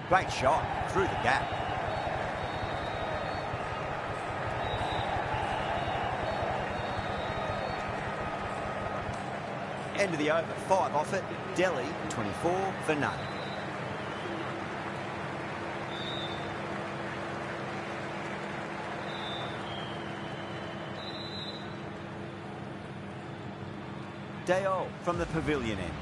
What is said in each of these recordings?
Great shot through the gap. End of the over, 5 off it. Delhi, 24 for none. Dale from the pavilion end.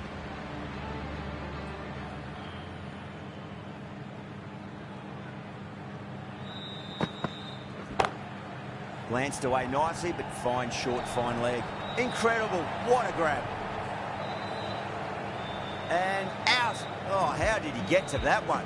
Glanced away nicely, but fine short, fine leg. Incredible, what a grab. And out. Oh, how did he get to that one?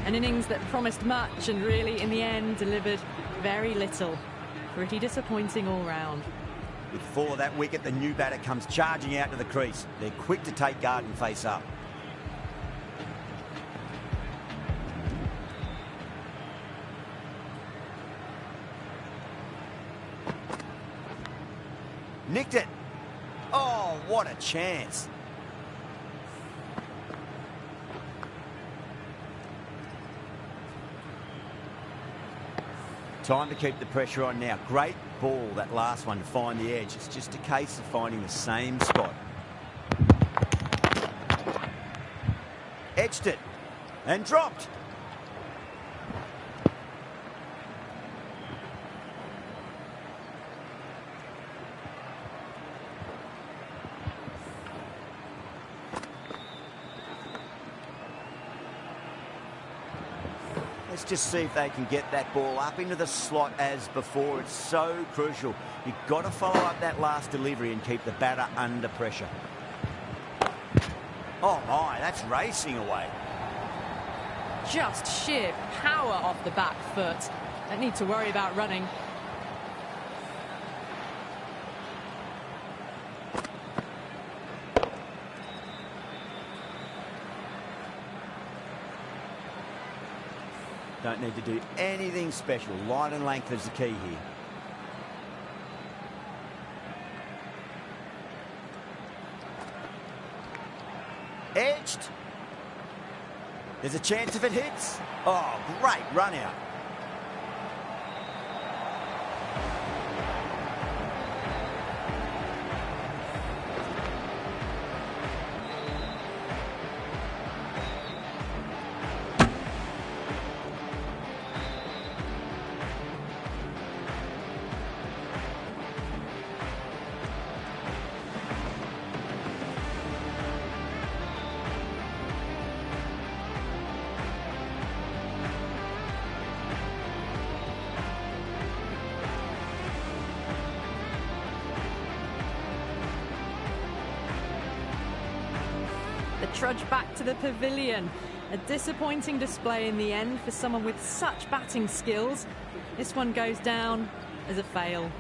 An innings that promised much and really, in the end, delivered very little. Pretty disappointing all round. Before that wicket, the new batter comes charging out to the crease. They're quick to take guard and face up. Nicked it. Oh, what a chance. Time to keep the pressure on now. Great ball, that last one, to find the edge. It's just a case of finding the same spot. Edged it and dropped. Let's just see if they can get that ball up into the slot as before. It's so crucial. You've got to follow up that last delivery and keep the batter under pressure. Oh my, that's racing away. Just sheer power off the back foot. Don't need to worry about running. Don't need to do anything special. Line and length is the key here. Edged. There's a chance if it hits. Oh, great run out. The trudge back to the pavilion. A disappointing display in the end for someone with such batting skills. This one goes down as a fail.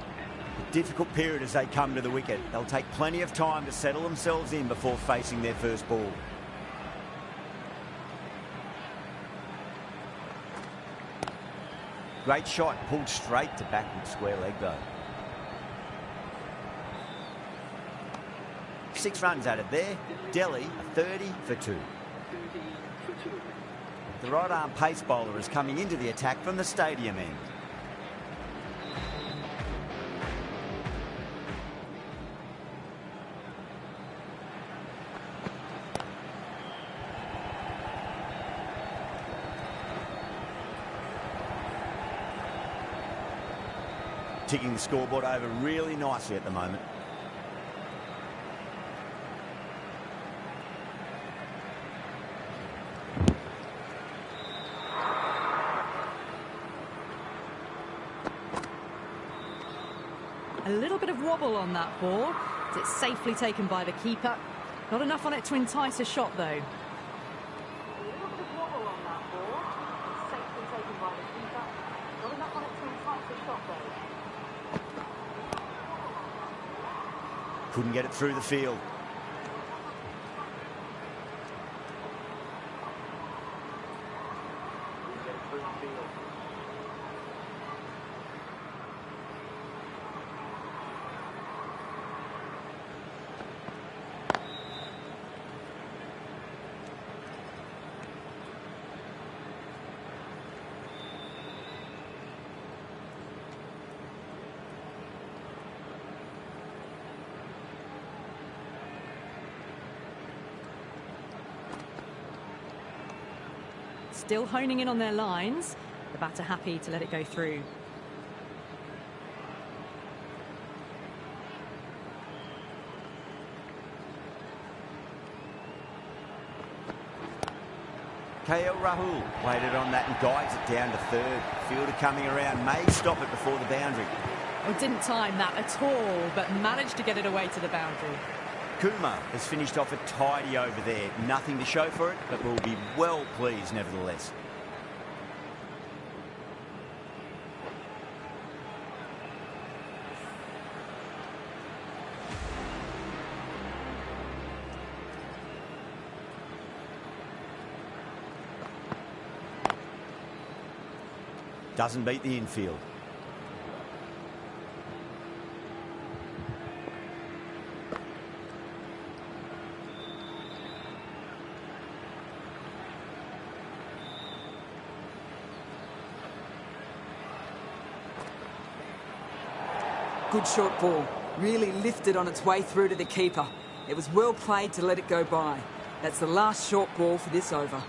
A difficult period as they come to the wicket. They'll take plenty of time to settle themselves in before facing their first ball. Great shot, pulled straight to backward square leg though. 6 runs added there. Delhi, a 30 for 2. The right arm pace bowler is coming into the attack from the stadium end. Ticking the scoreboard over really nicely at the moment. A little bit of wobble on that ball. It's safely taken by the keeper. Not enough on it to entice a shot, though. A little bit of wobble on that ball. It's safely taken by the keeper. Not enough on it to entice a shot, though. Couldn't get it through the field. infield. Still honing in on their lines. The batter happy to let it go through. KL Rahul waited on that and guides it down to third. Fielder coming around, may stop it before the boundary. Well, didn't time that at all, but managed to get it away to the boundary. Kumar has finished off a tidy over there. Nothing to show for it, but will be well pleased nevertheless. Doesn't beat the infield. Good short ball. Really lifted on its way through to the keeper. It was well played to let it go by. That's the last short ball for this over.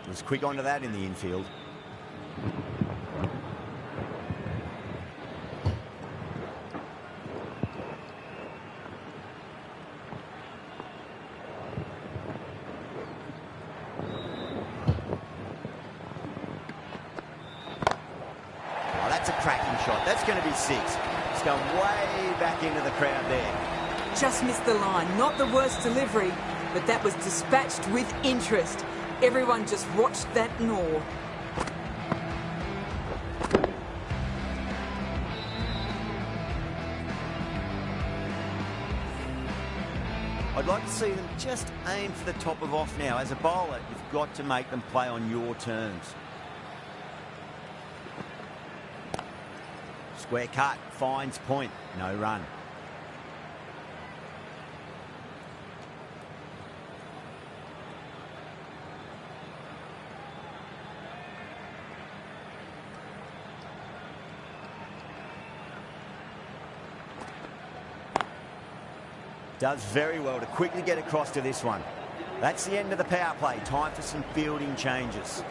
Was quick onto that in the infield. Oh, that's a cracking shot. That's going to be six. It's going way back into the crowd there. Just missed the line. Not the worst delivery, but that was dispatched with interest. Everyone just watched that gnaw. I'd like to see them just aim for the top of off now. As a bowler, you've got to make them play on your terms. Square cut, finds point, no run. Does very well to quickly get across to this one. That's the end of the power play. Time for some fielding changes.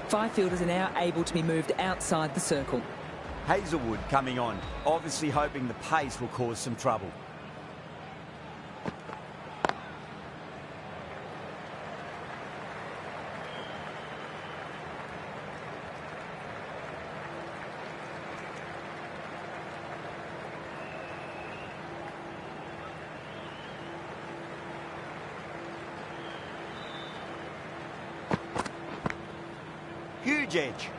5 fielders are now able to be moved outside the circle. Hazelwood coming on, obviously hoping the pace will cause some trouble. Huge edge.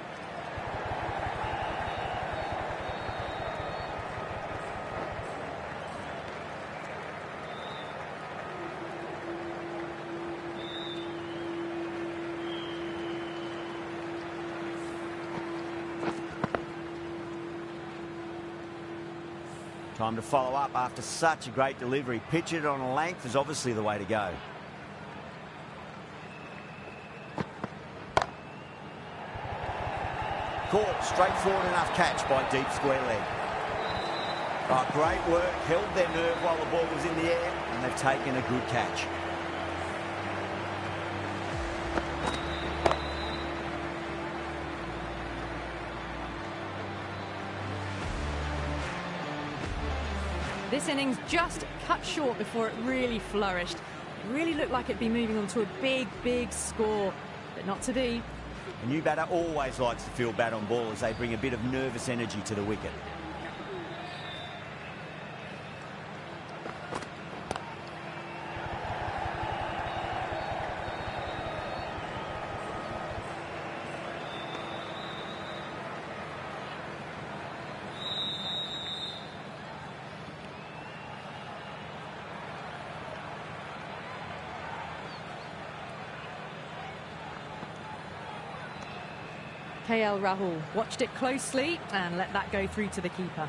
Time to follow up after such a great delivery. Pitch it on a length is obviously the way to go. Caught, straightforward enough catch by deep square leg. Oh, great work, held their nerve while the ball was in the air, and they've taken a good catch. This innings just cut short before it really flourished. It really looked like it'd be moving on to a big, big score, but not to be. A new batter always likes to feel bat on ball as they bring a bit of nervous energy to the wicket. KL Rahul watched it closely and let that go through to the keeper.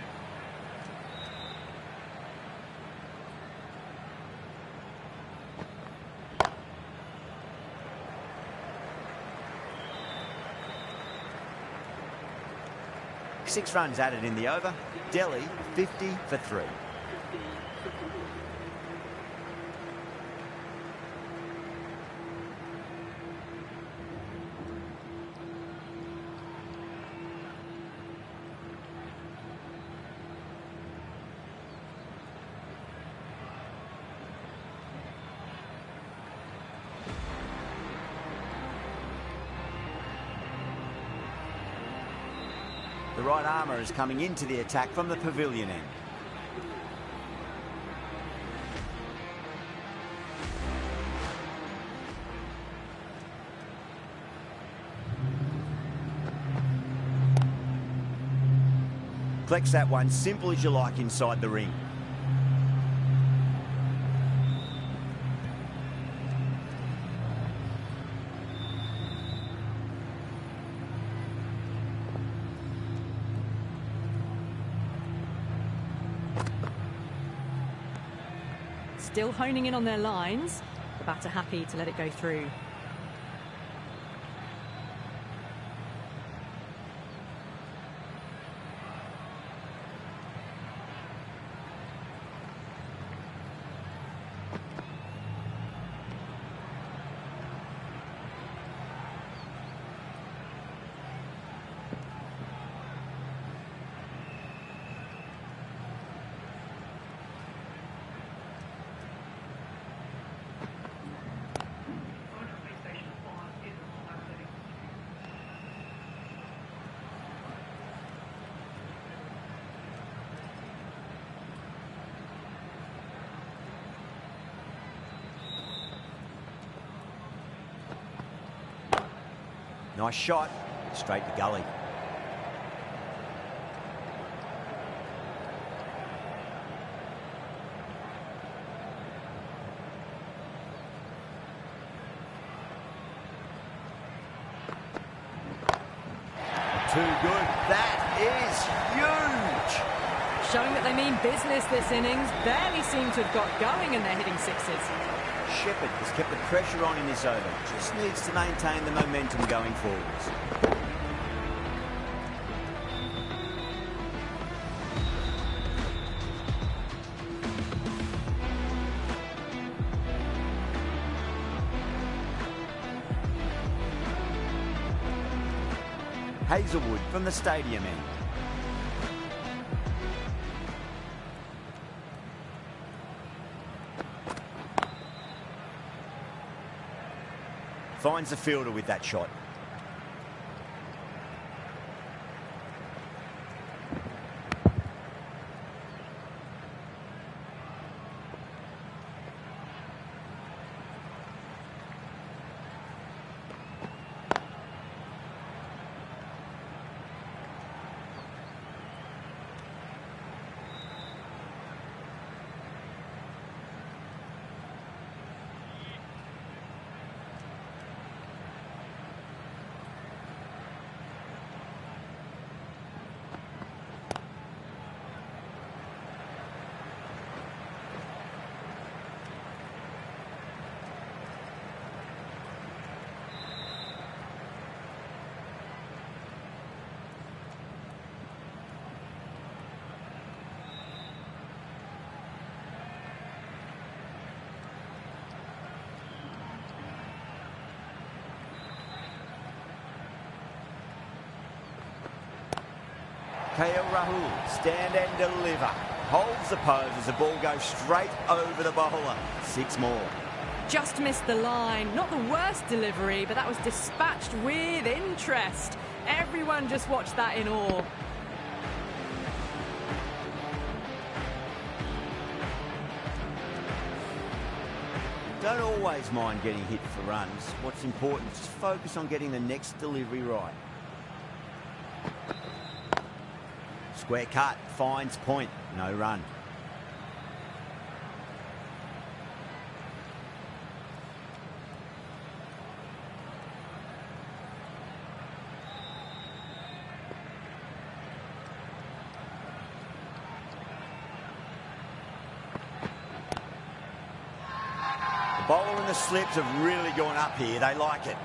Six runs added in the over. Delhi 50 for 3. The right armour is coming into the attack from the pavilion end. Collects that one, simple as you like, inside the ring. Still honing in on their lines. The batter happy to let it go through. Nice shot, straight to gully. Too good. That is huge. Showing that they mean business this innings. Barely seem to have got going and they're hitting sixes. Shepherd has kept the pressure on in this over. Just needs to maintain the momentum going forwards. Hazelwood from the stadium end. Finds the fielder with that shot. KL Rahul, stand and deliver. Holds the pose as the ball goes straight over the bowler. 6 more. just missed the line. Not the worst delivery, but that was dispatched with interest. Everyone just watched that in awe. Don't always mind getting hit for runs. What's important is focus on getting the next delivery right. Square cut, finds point, no run. The bowler and the slips have really gone up here. They like it.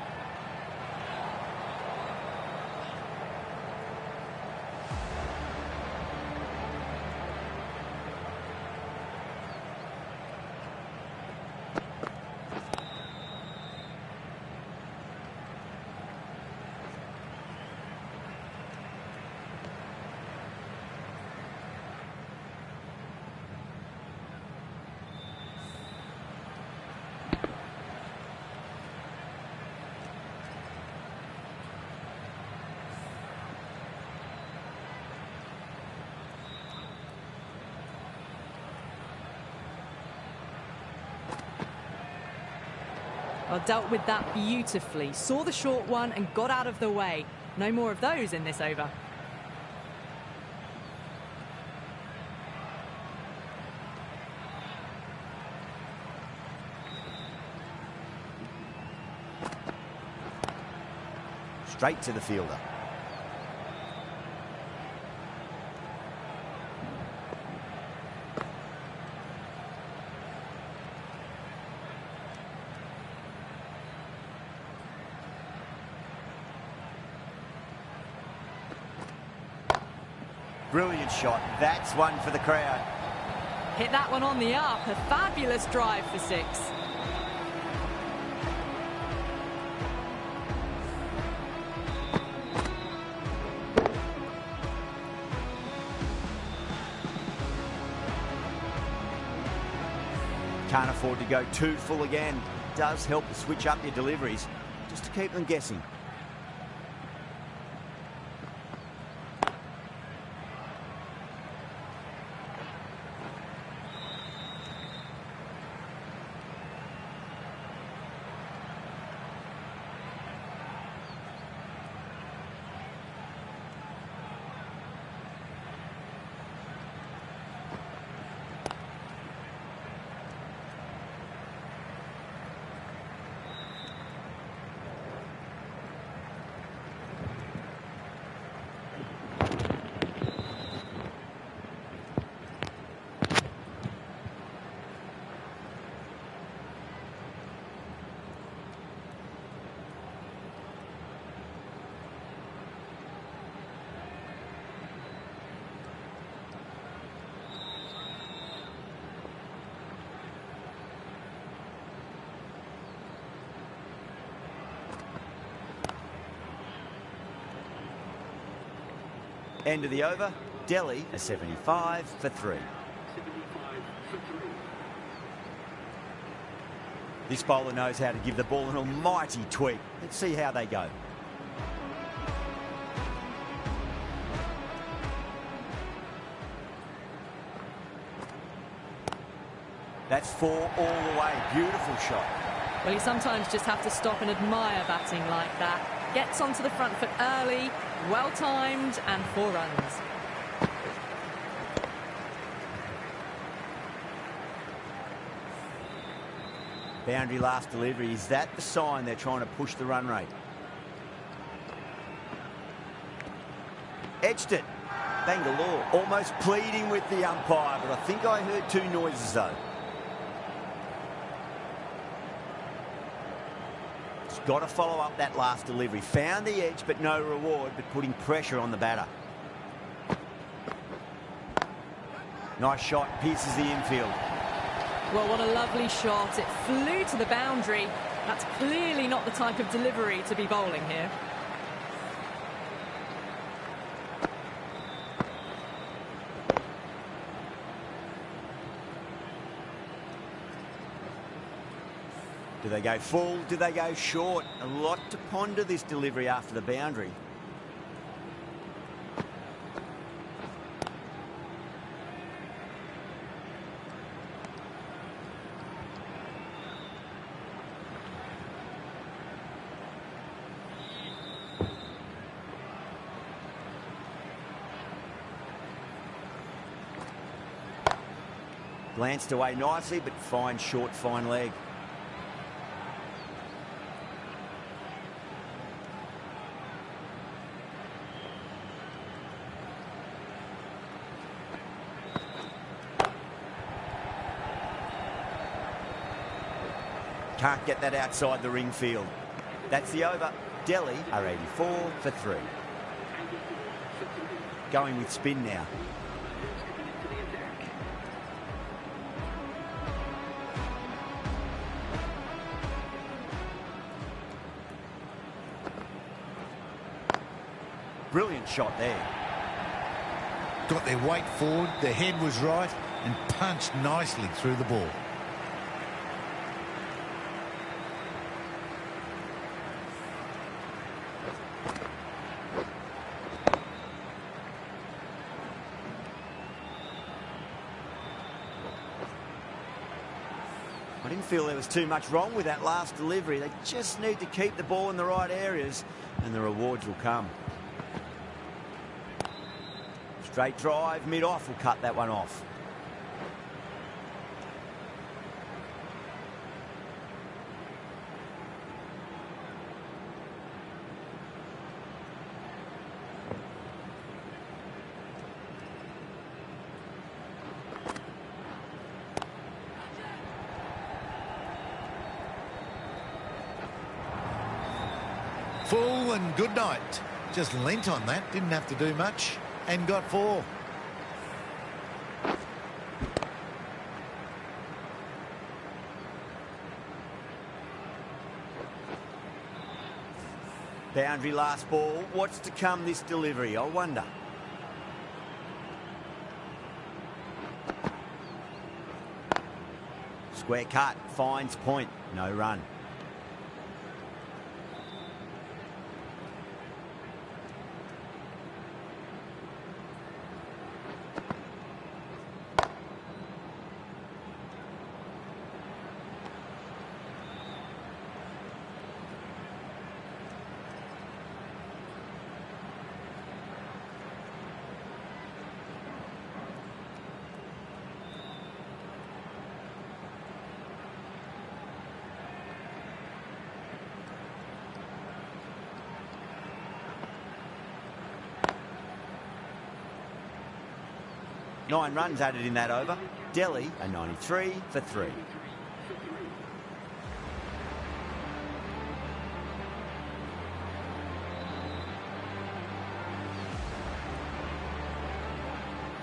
Well, dealt with that beautifully. Saw the short one and got out of the way. No more of those in this over. Straight to the fielder. Brilliant shot. That's one for the crowd. Hit that one on the up. A fabulous drive for 6. Can't afford to go too full again. Does help to switch up your deliveries, just to keep them guessing. End of the over. Delhi a 75 for 3. This bowler knows how to give the ball an almighty tweak. Let's see how they go. That's 4 all the way. Beautiful shot. Well, you sometimes just have to stop and admire batting like that. Gets onto the front foot early, well timed, and 4 runs. Boundary last delivery. Is that the sign they're trying to push the run rate? Edged it. Bangalore almost pleading with the umpire, but I think I heard 2 noises though. Got to follow up that last delivery. Found the edge, but no reward, but putting pressure on the batter. Nice shot, pierces the infield. Well, what a lovely shot. It flew to the boundary. That's clearly not the type of delivery to be bowling here. Do they go full? Do they go short? A lot to ponder this delivery after the boundary. Glanced away nicely, but fine short, fine leg. Can't get that outside the ring field. That's the over. Delhi are 84 for 3. Going with spin now. Brilliant shot there. Got their weight forward, their head was right, and punched nicely through the ball. I didn't feel there was too much wrong with that last delivery. They just need to keep the ball in the right areas and the rewards will come. Straight drive, mid-off will cut that one off. Full and good night. Just leant on that, didn't have to do much, and got 4. Boundary last ball. What's to come this delivery? I wonder. Square cut. Finds point. No run. Nine runs added in that over. Delhi are 93 for 3.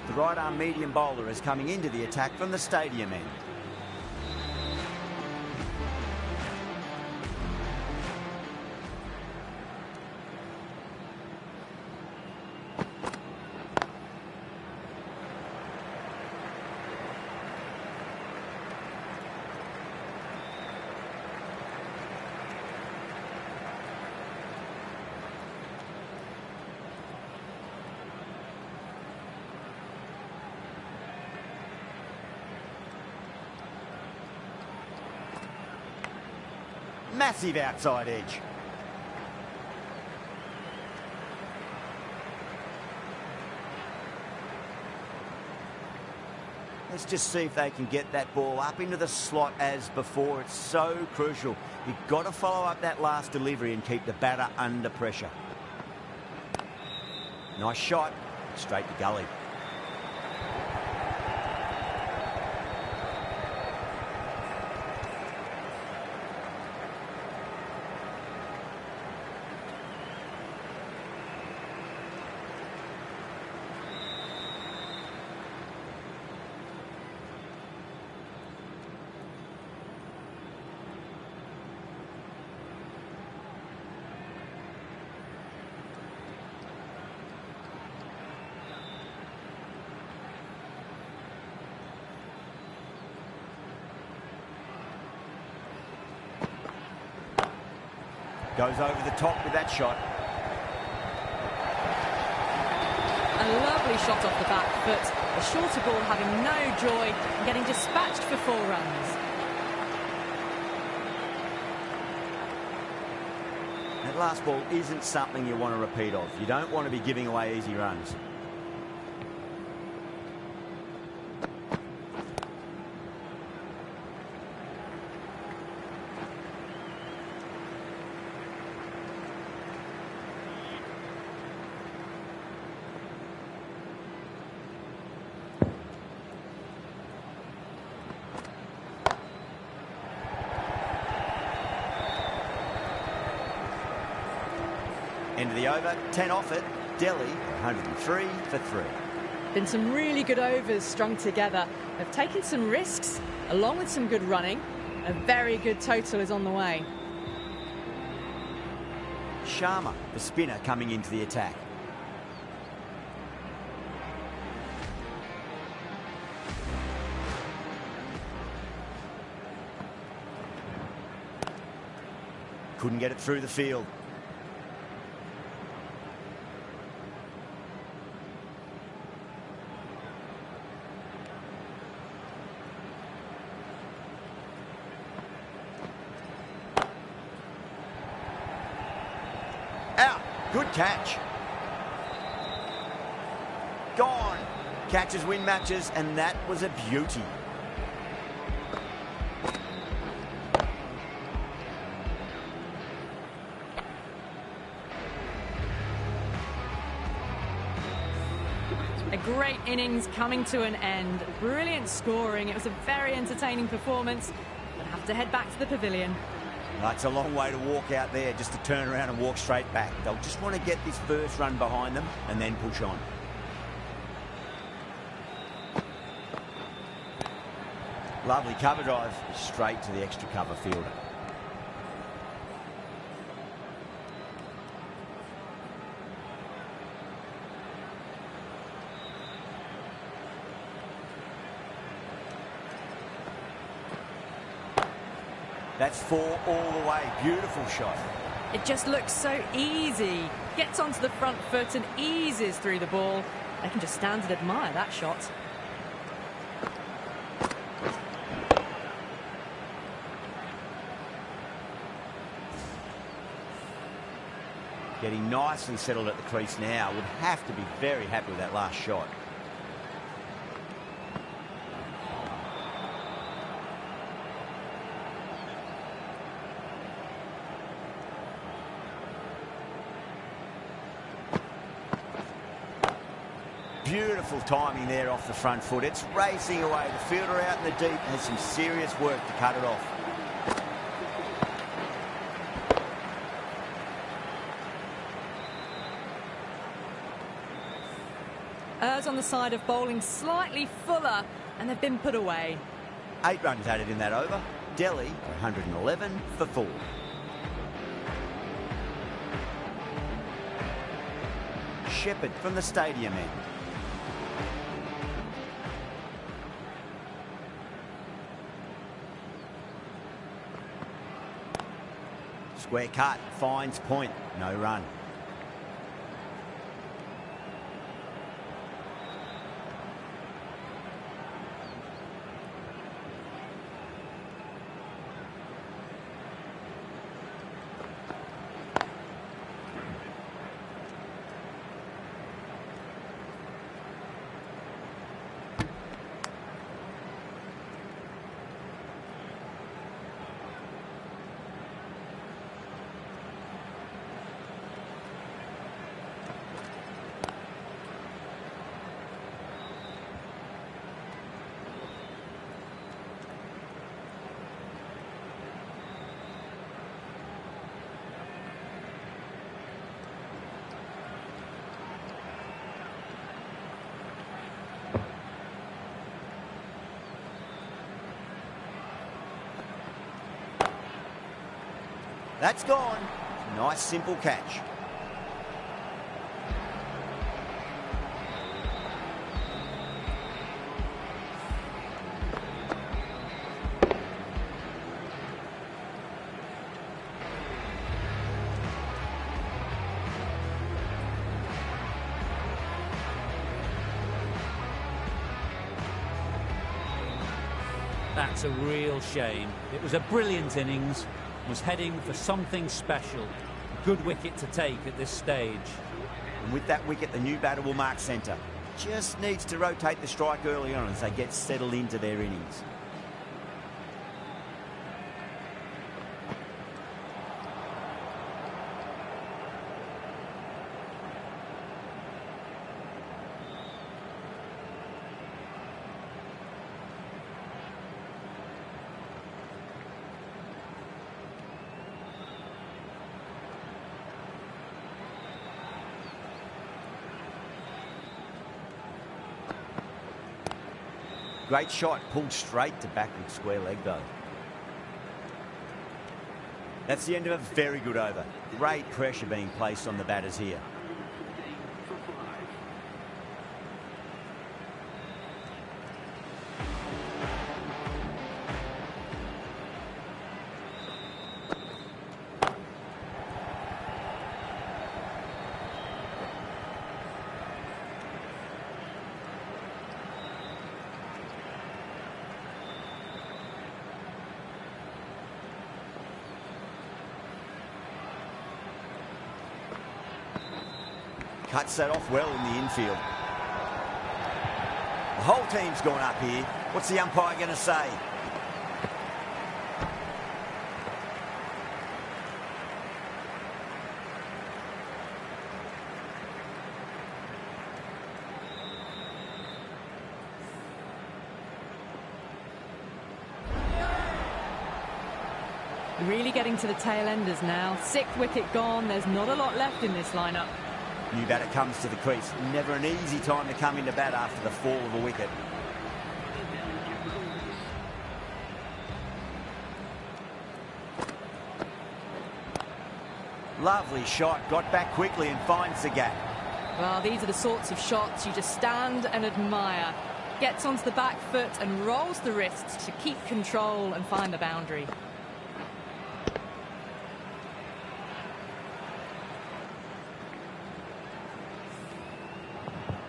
The right arm medium bowler is coming into the attack from the stadium end. Massive outside edge. Let's just see if they can get that ball up into the slot as before. It's so crucial. You've got to follow up that last delivery and keep the batter under pressure. Nice shot. Straight to gully. Goes over the top with that shot. A lovely shot off the back foot. The shorter ball having no joy and getting dispatched for 4 runs. That last ball isn't something you want to repeat of. You don't want to be giving away easy runs. End of the over, 10 off it. Delhi, 103 for 3. Been some really good overs strung together. They've taken some risks, along with some good running. A very good total is on the way. Sharma, the spinner, coming into the attack. Couldn't get it through the field. Out. Good catch. Gone. Catches win matches, and that was a beauty. A great innings coming to an end. Brilliant scoring. It was a very entertaining performance. But have to head back to the pavilion. That's a long way to walk out there just to turn around and walk straight back. They'll just want to get this first run behind them and then push on. Lovely cover drive straight to the extra cover fielder. That's 4 all the way. Beautiful shot. It just looks so easy. Gets onto the front foot and eases through the ball. They can just stand and admire that shot. Getting nice and settled at the crease now. Would have to be very happy with that last shot. Beautiful timing there off the front foot. It's racing away. The fielder out in the deep has some serious work to cut it off. Errs on the side of bowling slightly fuller, and they've been put away. 8 runs added in that over. Delhi, 111 for 4. Shepherd from the stadium end. Square cut, finds point, no run. That's gone. Nice, simple catch. That's a real shame. It was a brilliant innings, was heading for something special. Good wicket to take at this stage. And with that wicket, the new batter will mark centre. Just needs to rotate the strike early on as they get settled into their innings. Great shot, pulled straight to backward square leg though. That's the end of a very good over. Great pressure being placed on the batters here. Cuts that off well in the infield. The whole team's gone up here. What's the umpire going to say? Really getting to the tail enders now. 6th wicket gone. There's not a lot left in this lineup. New batter comes to the crease. Never an easy time to come into bat after the fall of a wicket. Lovely shot. Got back quickly and finds the gap. Well, these are the sorts of shots you just stand and admire. Gets onto the back foot and rolls the wrists to keep control and find the boundary.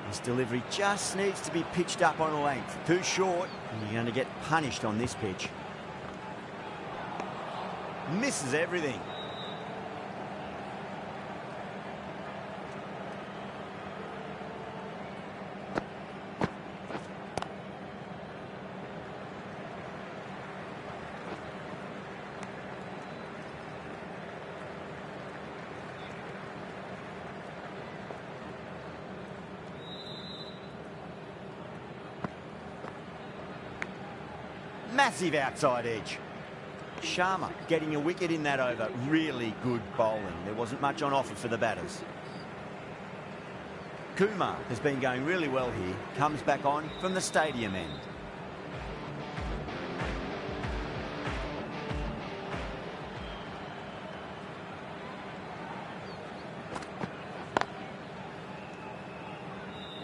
This delivery just needs to be pitched up on a length. Too short, and you're going to get punished on this pitch. Misses everything. Massive outside edge. Sharma getting a wicket in that over. Really good bowling. There wasn't much on offer for the batters. Kumar has been going really well here. Comes back on from the stadium end.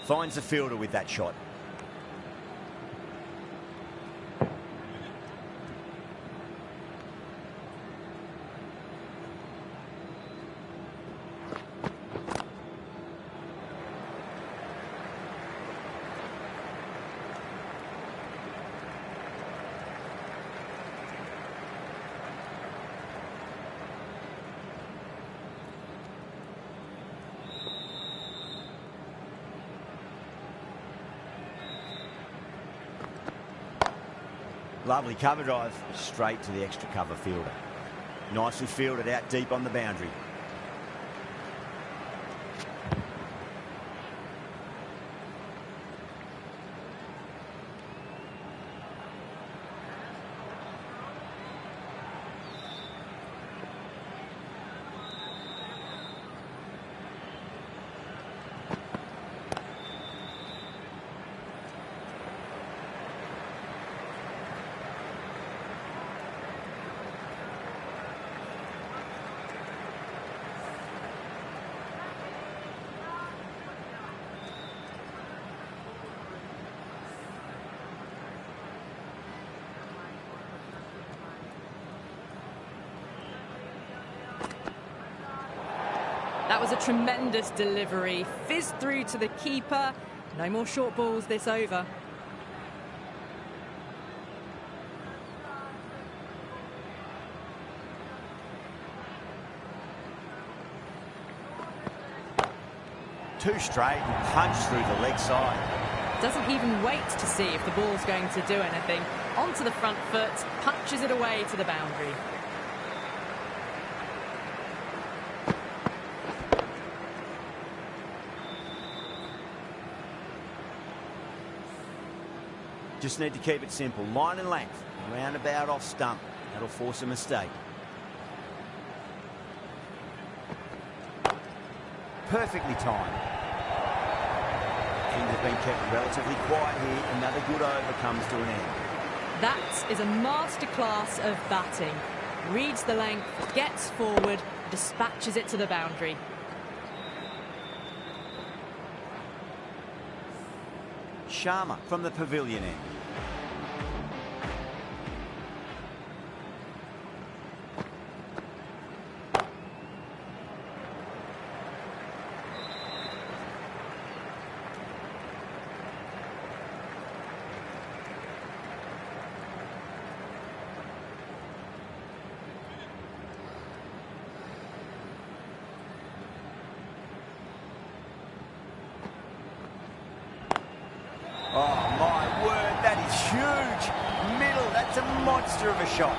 Finds the fielder with that shot. Lovely cover drive, straight to the extra cover fielder. Nicely fielded out deep on the boundary. That was a tremendous delivery. Fizzed through to the keeper. No more short balls this over. Too straight and punch through the leg side. Doesn't even wait to see if the ball's going to do anything. Onto the front foot, punches it away to the boundary. Just need to keep it simple. Line and length. Roundabout off stump. That'll force a mistake. Perfectly timed. Things have been kept relatively quiet here. Another good over comes to an end. That is a masterclass of batting. Reads the length, gets forward, dispatches it to the boundary. Sharma from the pavilion end. Oh, my word, that is huge. Middle, that's a monster of a shot.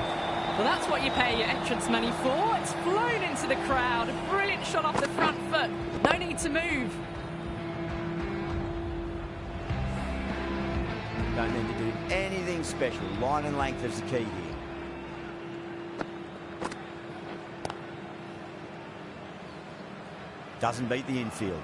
Well, that's what you pay your entrance money for. It's flown into the crowd. A brilliant shot off the front foot. No need to move. Don't need to do anything special. Line and length is the key here. Doesn't beat the infield.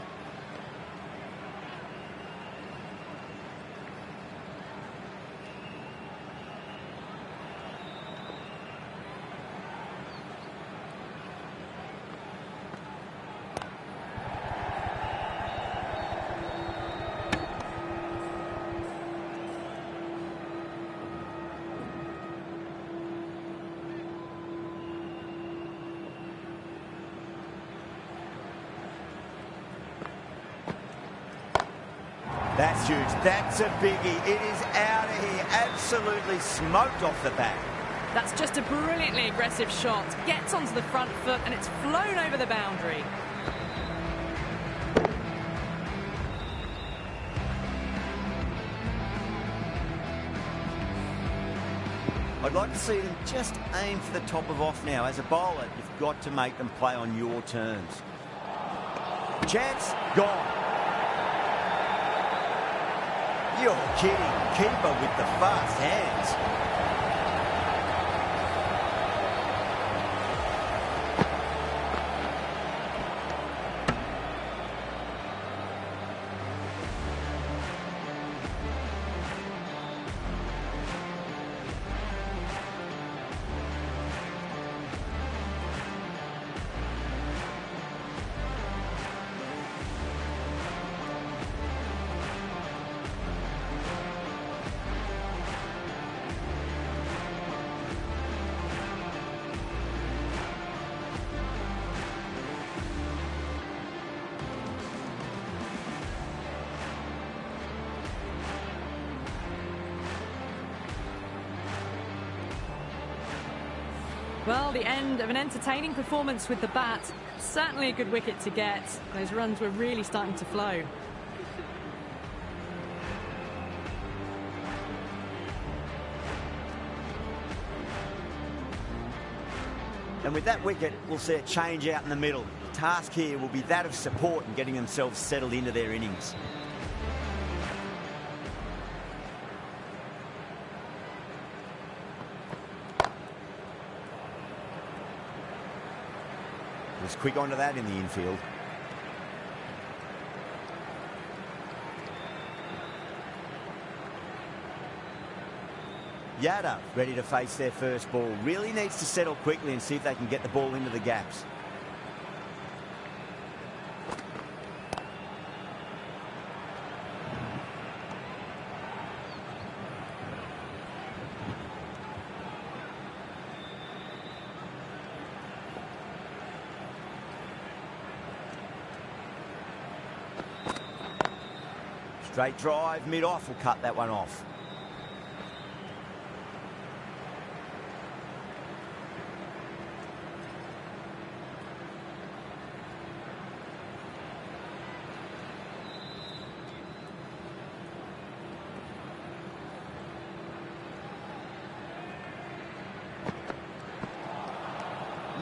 That's huge. That's a biggie. It is out of here. Absolutely smoked off the bat. That's just a brilliantly aggressive shot. Gets onto the front foot and it's flown over the boundary. I'd like to see them just aim for the top of off now. As a bowler, you've got to make them play on your terms. Chance gone. You're kidding. Keeper with the fast hands. Well, the end of an entertaining performance with the bat. Certainly a good wicket to get. Those runs were really starting to flow. And with that wicket, we'll see a change out in the middle. The task here will be that of support and getting themselves settled into their innings. Was quick onto that in the infield. Yadav ready to face their first ball. Really needs to settle quickly and see if they can get the ball into the gaps. Straight drive, mid-off will cut that one off.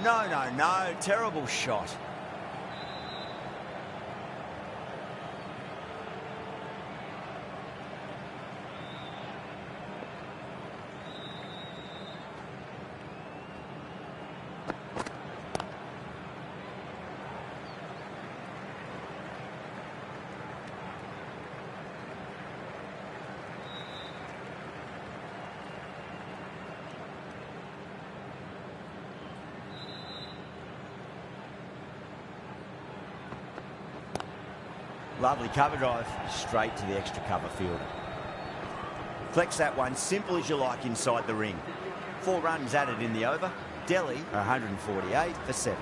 No, no, no. Terrible shot. Lovely cover drive, straight to the extra cover fielder. Flex that one, simple as you like inside the ring. 4 runs added in the over. Delhi 148 for 7.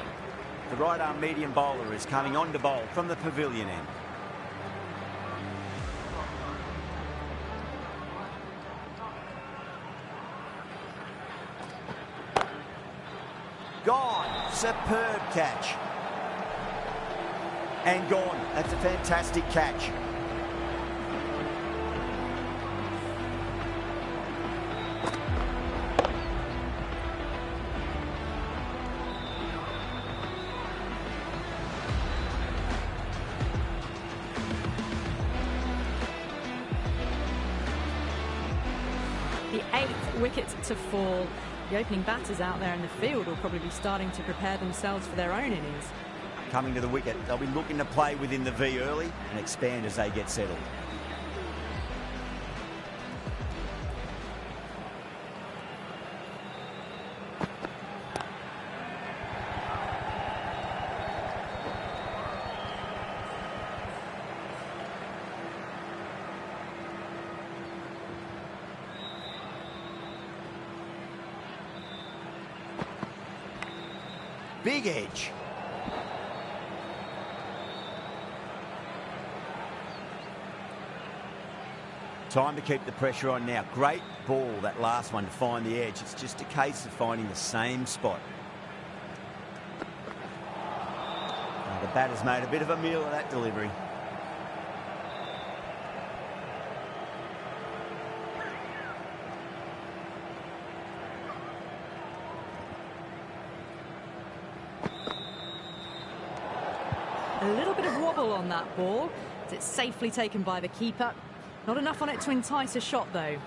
The right arm medium bowler is coming on to bowl from the pavilion end. Gone. Superb catch. And gone. That's a fantastic catch. The 8th wicket to fall. The opening batters out there in the field will probably be starting to prepare themselves for their own innings. Coming to the wicket, they'll be looking to play within the V early and expand as they get settled. Big edge. Time to keep the pressure on now. Great ball, that last one, to find the edge. It's just a case of finding the same spot. Now the batter's made a bit of a meal of that delivery. A little bit of wobble on that ball. It's safely taken by the keeper. Not enough on it to entice a shot, though.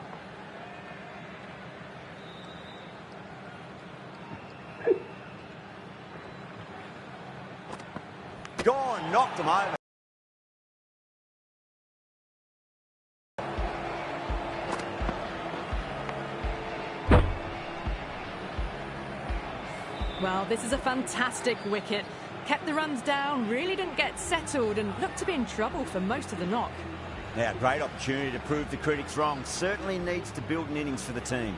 Gone, knocked them over. Well, this is a fantastic wicket. Kept the runs down, really didn't get settled, and looked to be in trouble for most of the knock. Now, great opportunity to prove the critics wrong. Certainly needs to build an innings for the team.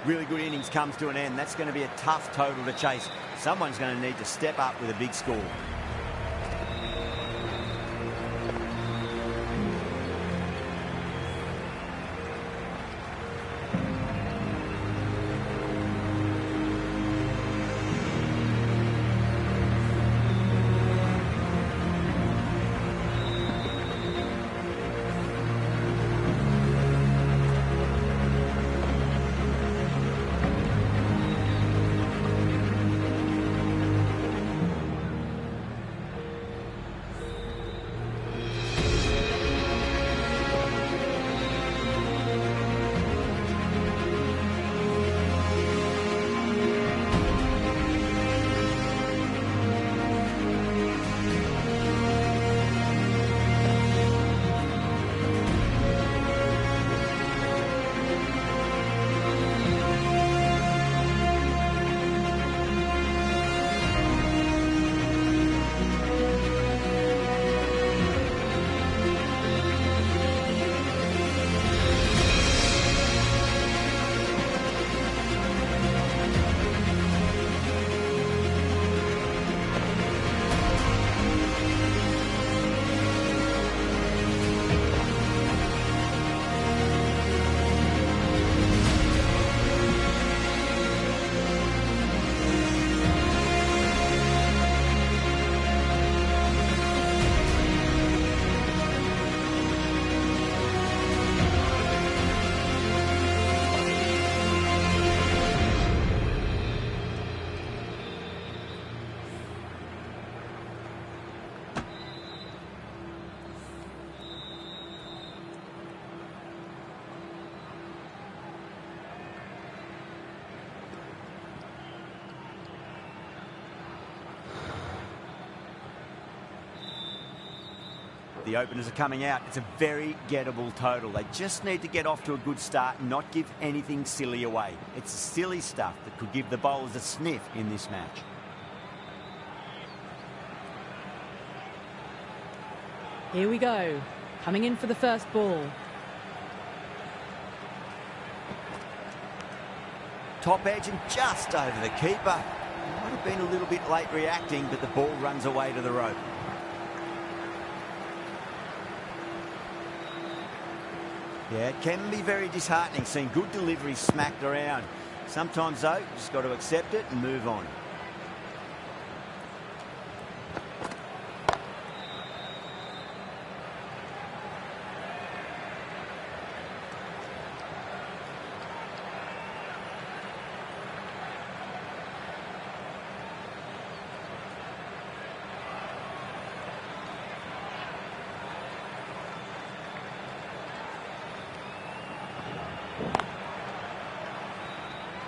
Really good innings comes to an end. That's going to be a tough total to chase. Someone's going to need to step up with a big score. The openers are coming out. It's a very gettable total. They just need to get off to a good start and not give anything silly away. It's the silly stuff that could give the bowlers a sniff in this match. Here we go. Coming in for the first ball. Top edge and just over the keeper. Might have been a little bit late reacting, but the ball runs away to the rope. Yeah, it can be very disheartening seeing good deliveries smacked around. Sometimes, though, you just got to accept it and move on.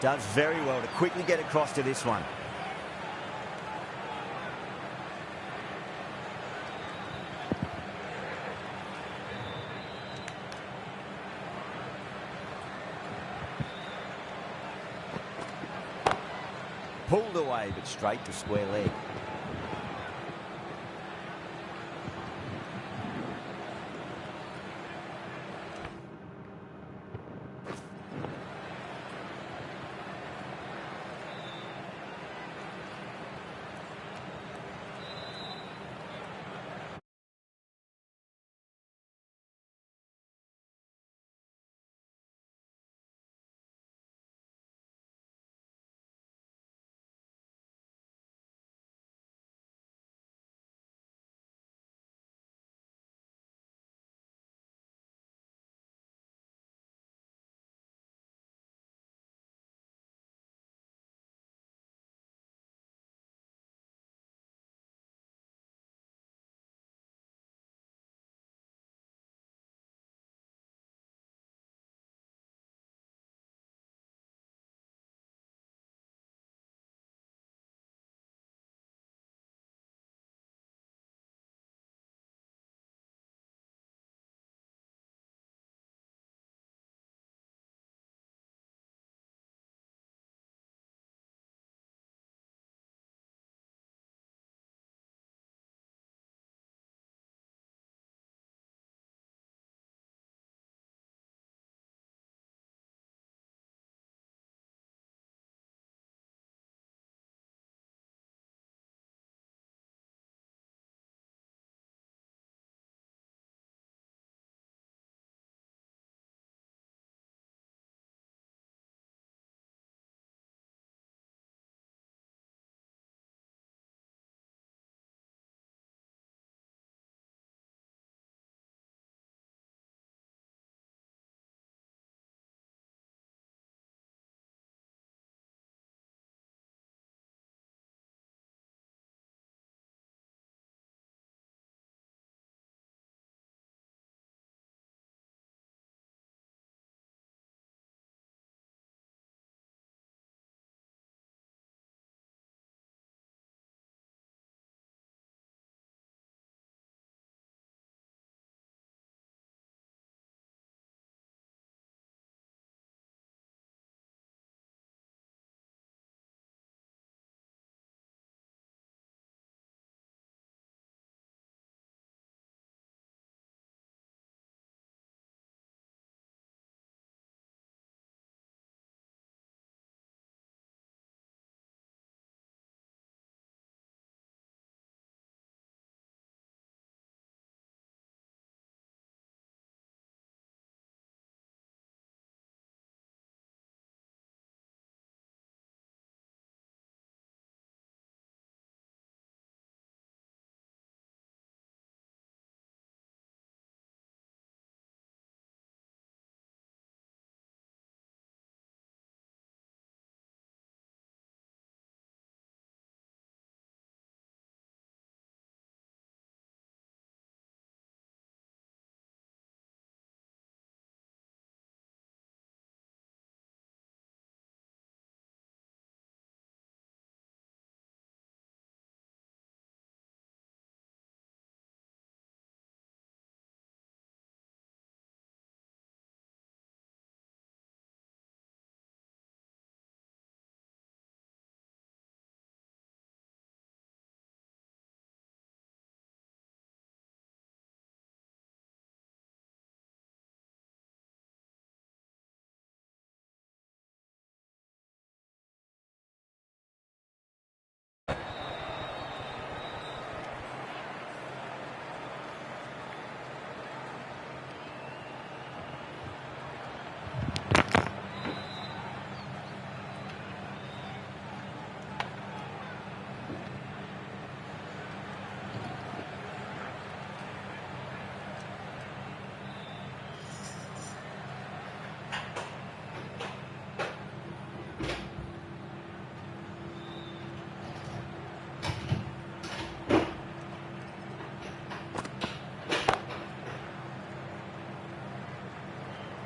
Does very well to quickly get across to this one. Pulled away, but straight to square leg.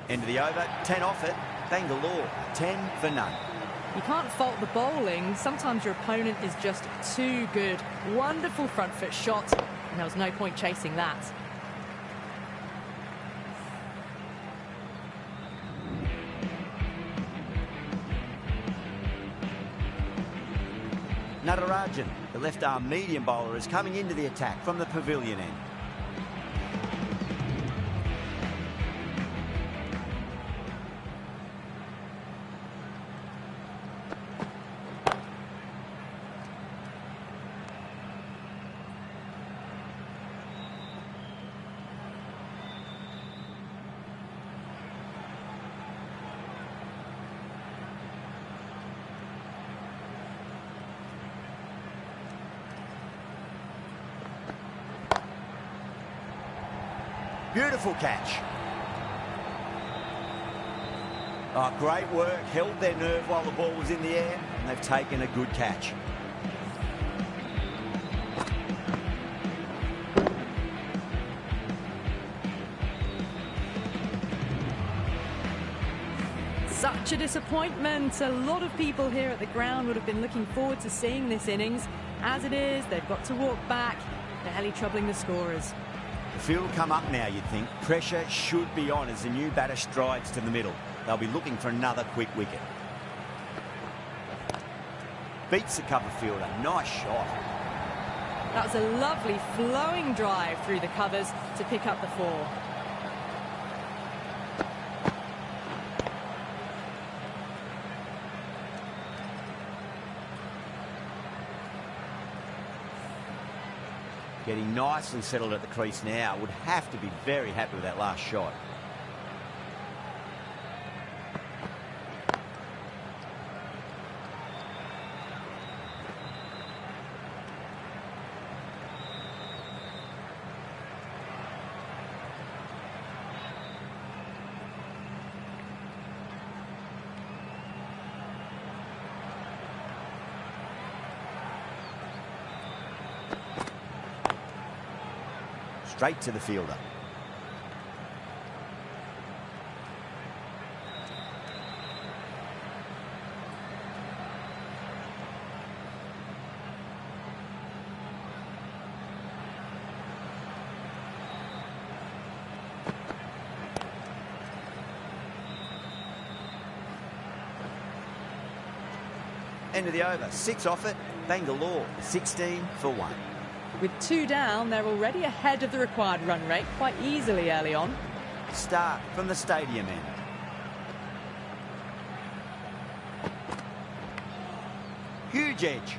End of the over, 10 off it. Bangalore, 10 for none. You can't fault the bowling. Sometimes your opponent is just too good. Wonderful front foot shot, and there was no point chasing that. Natarajan, the left-arm medium bowler, is coming into the attack from the pavilion end. Beautiful catch. Oh, great work. Held their nerve while the ball was in the air, and they've taken a good catch. Such a disappointment. A lot of people here at the ground would have been looking forward to seeing this innings. As it is, they've got to walk back, barely troubling the scorers. The field will come up now, you'd think. Pressure should be on as the new batter strides to the middle. They'll be looking for another quick wicket. Beats the cover fielder. Nice shot. That was a lovely flowing drive through the covers to pick up the 4. Getting nicely settled at the crease now. Would have to be very happy with that last shot. Straight to the fielder. End of the over. 6 off it. Bangalore, 16 for 1. With 2 down, they're already ahead of the required run rate quite easily early on. Start from the stadium end. Huge edge.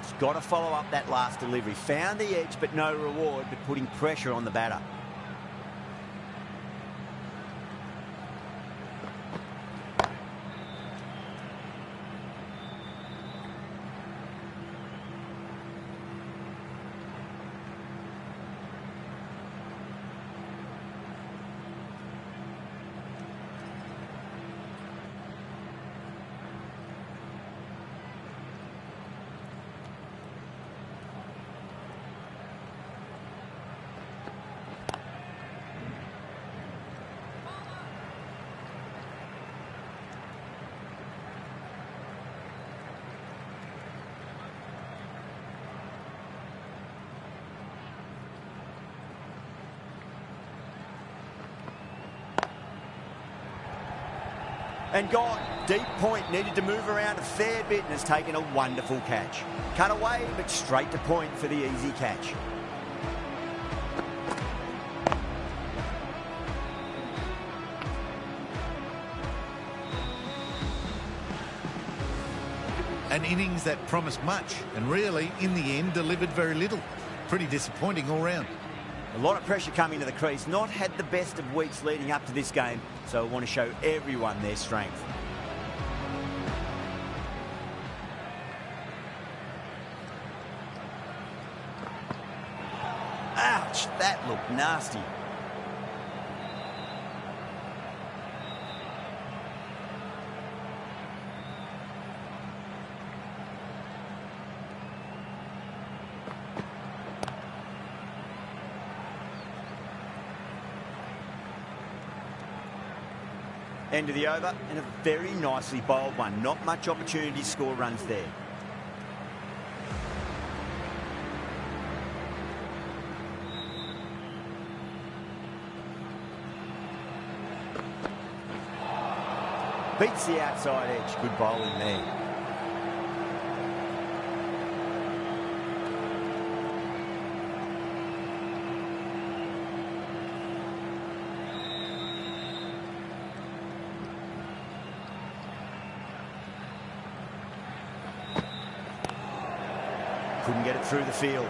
It's got to follow up that last delivery. Found the edge, but no reward, but putting pressure on the batter. And gone. Deep point, needed to move around a fair bit and has taken a wonderful catch. Cut away, but straight to point for the easy catch. An innings that promised much and really, in the end, delivered very little. Pretty disappointing all round. A lot of pressure coming to the crease. Not had the best of weeks leading up to this game, so I want to show everyone their strength. Ouch, that looked nasty. End of the over, and a very nicely bowled one. Not much opportunity to score runs there. Beats the outside edge. Good bowling there. Couldn't get it through the field.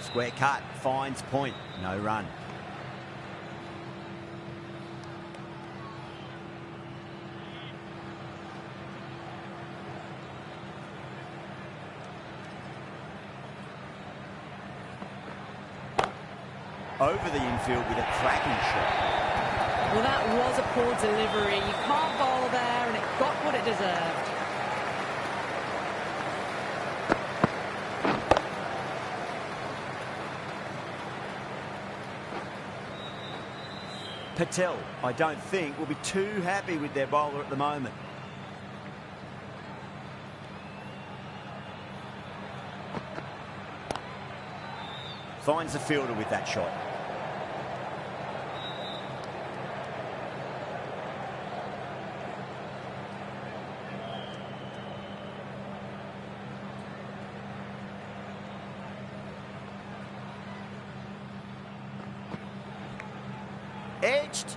Square cut, finds point, no run. Over the infield with a cracking shot. Well, that was a poor delivery. You can't bowl there, and it got what it deserved. Patel, I don't think, will be too happy with their bowler at the moment. Finds the fielder with that shot. Edged.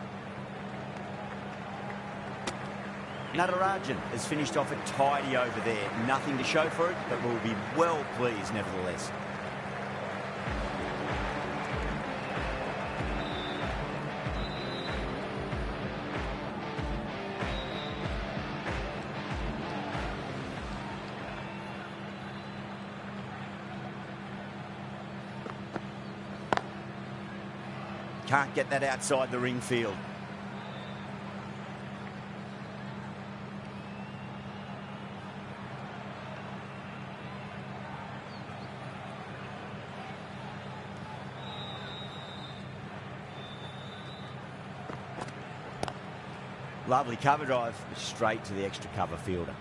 Natarajan has finished off a tidy over there. Nothing to show for it, but will be well pleased nevertheless. Can't get that outside the ring field. Lovely cover drive, straight to the extra cover fielder.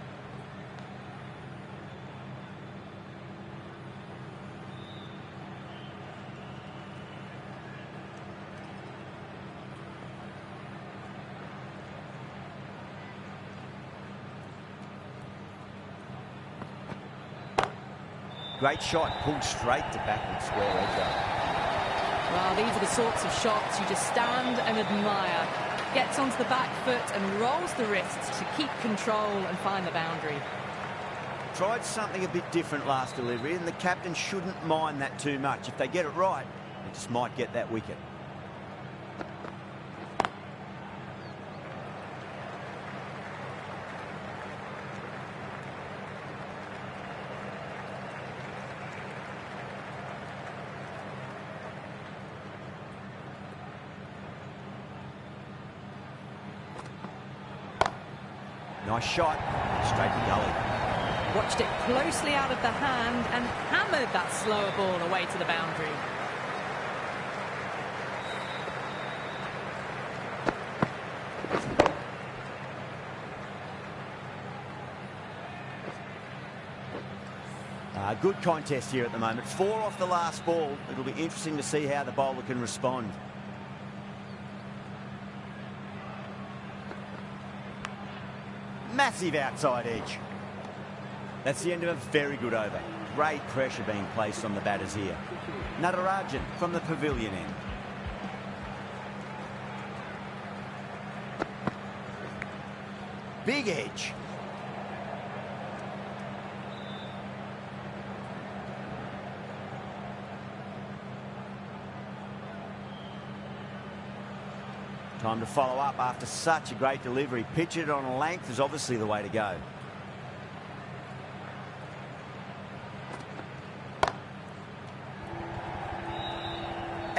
Great shot, pulled straight to backward square edge. Well, these are the sorts of shots you just stand and admire. Gets onto the back foot and rolls the wrists to keep control and find the boundary. Tried something a bit different last delivery, and the captain shouldn't mind that too much. If they get it right, they just might get that wicket. Nice shot, straight to gully. Watched it closely out of the hand and hammered that slower ball away to the boundary. Good contest here at the moment. 4 off the last ball. It'll be interesting to see how the bowler can respond. Massive outside edge. That's the end of a very good over. Great pressure being placed on the batters here. Natarajan from the pavilion end. Big edge. Time to follow up after such a great delivery. Pitch it on a length is obviously the way to go.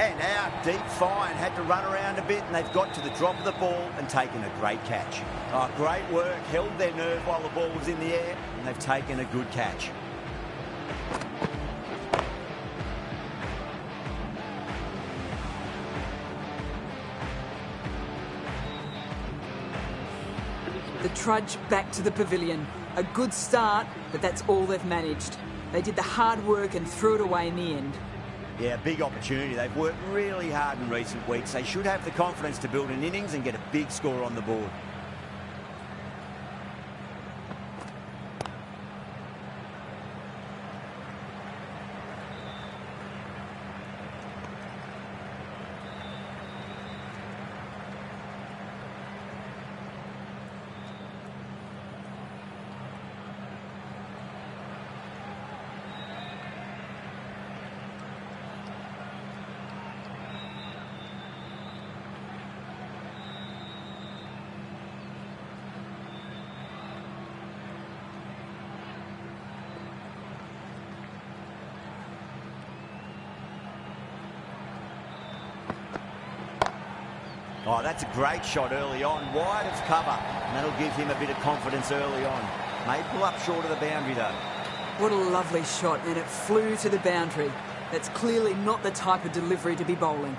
And out, deep fine, had to run around a bit, and they've got to the drop of the ball and taken a great catch. Oh, great work, held their nerve while the ball was in the air, and they've taken a good catch. The trudge back to the pavilion. A good start, but that's all they've managed. They did the hard work and threw it away in the end. Yeah, big opportunity. They've worked really hard in recent weeks. They should have the confidence to build an innings and get a big score on the board. Oh, that's a great shot early on, wide of cover, and that'll give him a bit of confidence early on. May pull up short of the boundary, though. What a lovely shot, and it flew to the boundary. That's clearly not the type of delivery to be bowling.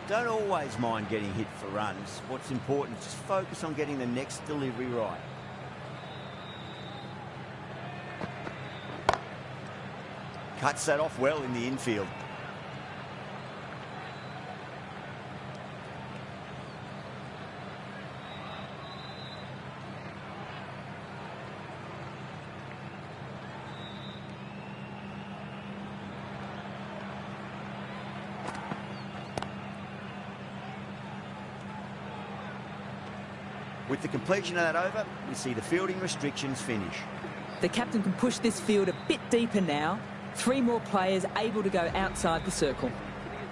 Don't always mind getting hit for runs. What's important is just focus on getting the next delivery right. Cuts that off well in the infield. With the completion of that over, we see the fielding restrictions finish. The captain can push this field a bit deeper now. 3 more players able to go outside the circle.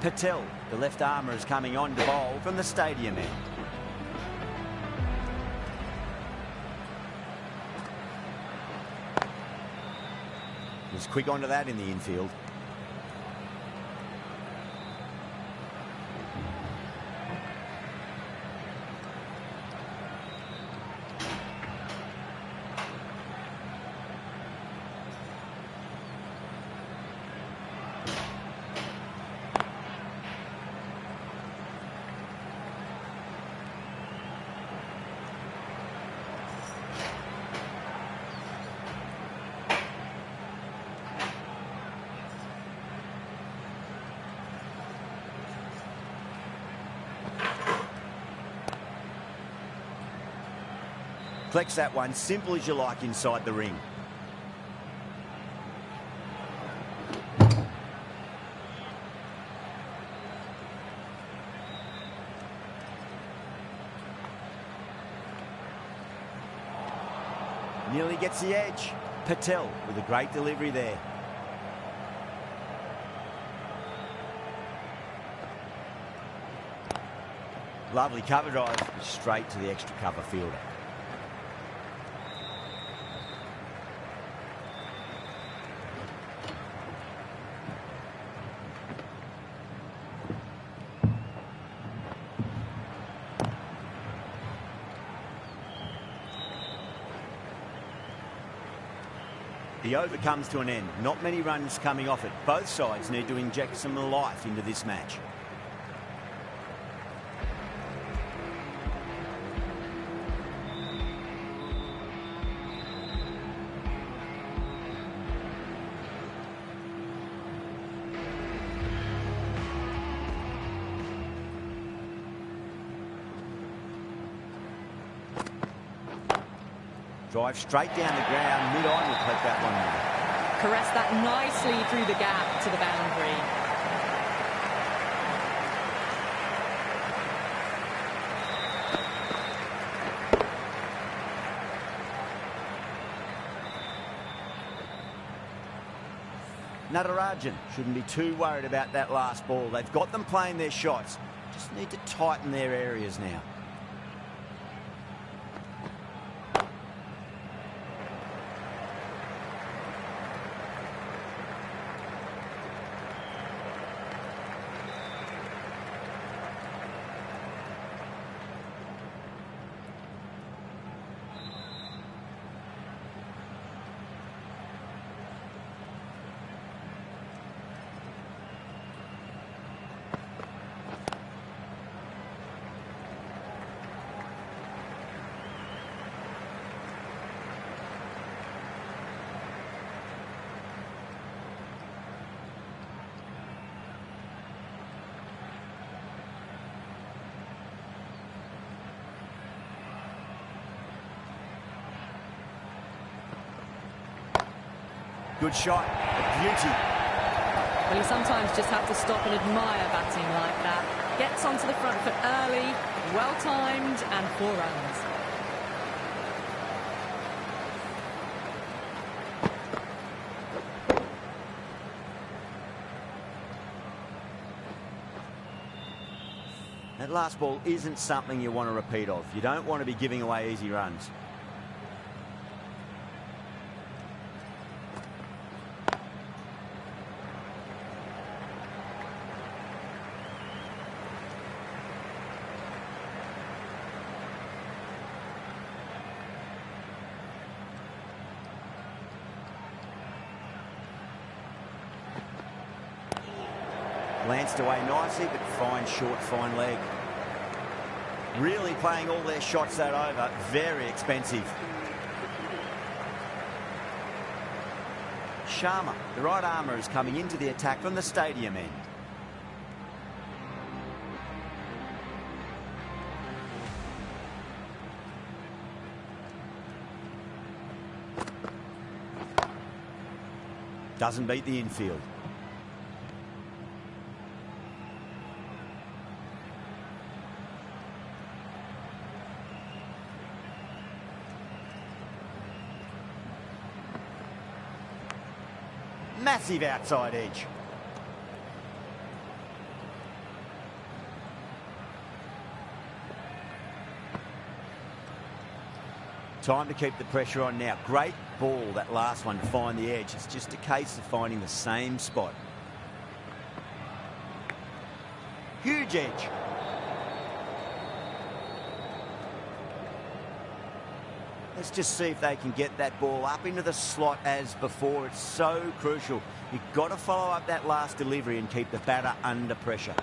Patel, the left armour, is coming on to bowl from the stadium end. Was quick onto that in the infield. Flex that one, simple as you like, inside the ring. Nearly gets the edge. Patel with a great delivery there. Lovely cover drive, straight to the extra cover fielder. The over comes to an end. Not many runs coming off it. Both sides need to inject some life into this match. Drive straight down the ground, mid-on, will collect that one now. Caress that nicely through the gap to the boundary. Natarajan shouldn't be too worried about that last ball. They've got them playing their shots. Just need to tighten their areas now. Good shot. A beauty. Well, you sometimes just have to stop and admire batting like that. Gets onto the front foot early, well-timed, and 4 runs. That last ball isn't something you want to repeat of. You don't want to be giving away easy runs. Lanced away nicely, but fine short, fine leg. Really playing all their shots that over. Very expensive. Sharma, the right armour, is coming into the attack from the stadium end. Doesn't beat the infield. Massive outside edge. Time to keep the pressure on now. Great ball, that last one, to find the edge. It's just a case of finding the same spot. Huge edge. Let's just see if they can get that ball up into the slot as before. It's so crucial. You've got to follow up that last delivery and keep the batter under pressure.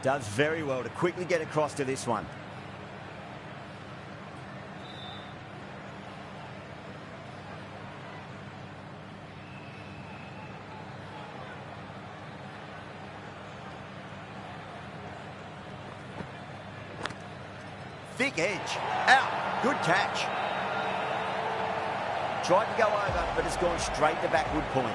Does very well to quickly get across to this one. Thick edge. Out. Good catch. Tried to go over, but it's gone straight to backward point.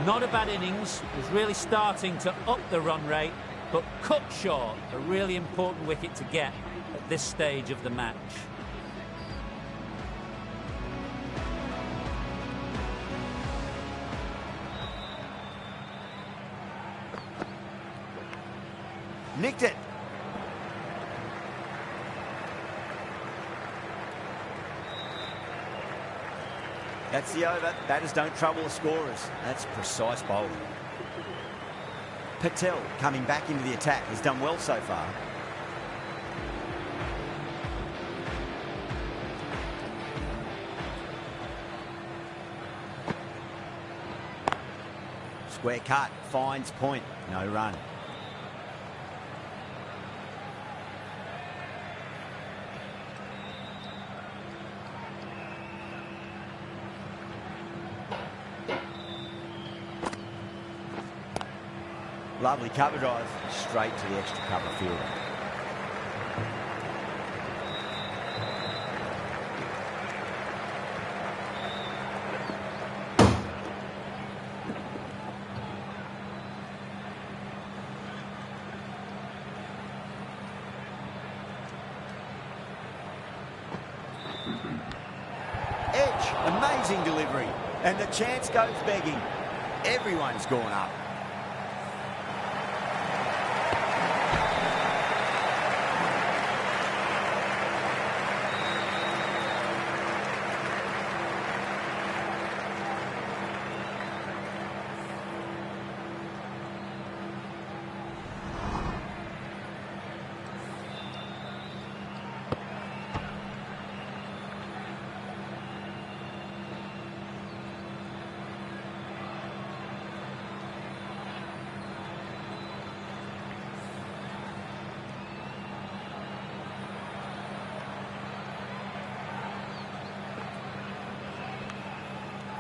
Not a bad innings. Was really starting to up the run rate, but cut short. A really important wicket to get at this stage of the match. Nicked it. That's the over. Batters don't trouble the scorers. That's precise bowling. Patel coming back into the attack. He's done well so far. Square cut. Finds point. No run. Lovely cover drive, straight to the extra cover fielder. Edge, amazing delivery, and the chance goes begging. Everyone's gone up.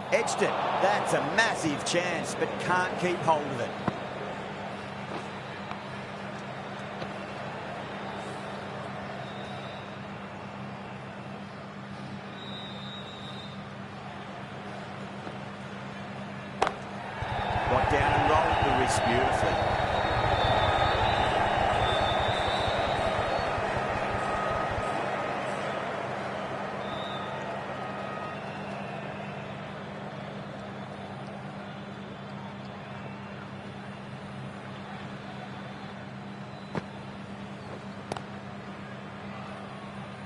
Edged it. That's a massive chance, but can't keep hold of it. down and rolled the wrist beautifully.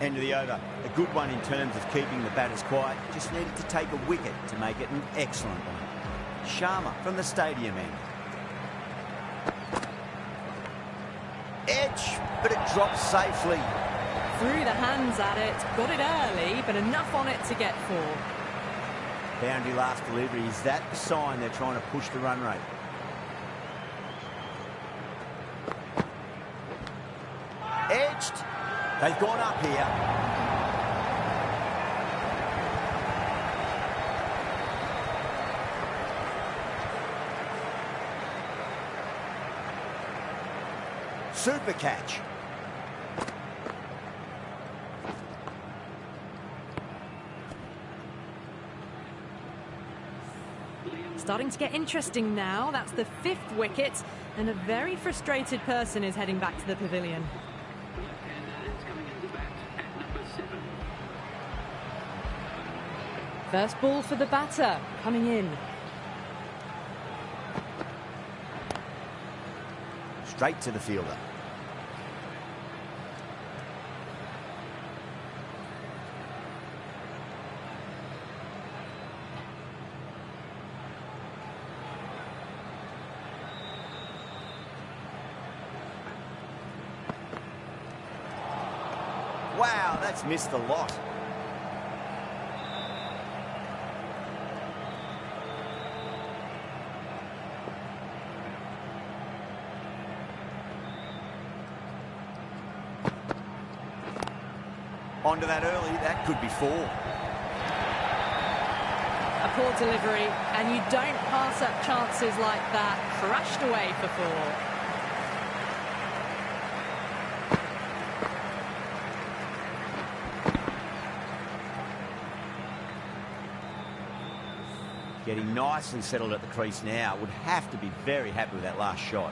End of the over. A good one in terms of keeping the batters quiet. Just needed to take a wicket to make it an excellent one. Sharma from the stadium end. Edge, but it drops safely. Threw the hands at it, got it early, but enough on it to get 4. Boundary last delivery. Is that the sign they're trying to push the run rate? Edged. They've gone up here. Super catch. Starting to get interesting now. That's the 5th wicket, and a very frustrated person is heading back to the pavilion. First ball for the batter, coming in. Straight to the fielder. Wow, that's missed a lot. Onto that early, that could be 4. A poor delivery, and you don't pass up chances like that. Crashed away for 4. Getting nicely settled at the crease now. Would have to be very happy with that last shot.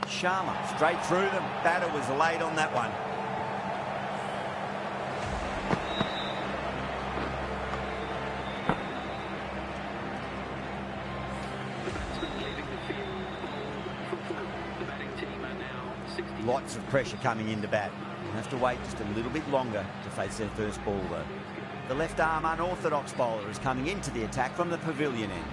Sharma straight through them. Batter was late on that one. Lots of pressure coming into bat. They'll have to wait just a little bit longer to face their first ball, though. The left-arm unorthodox bowler is coming into the attack from the pavilion end.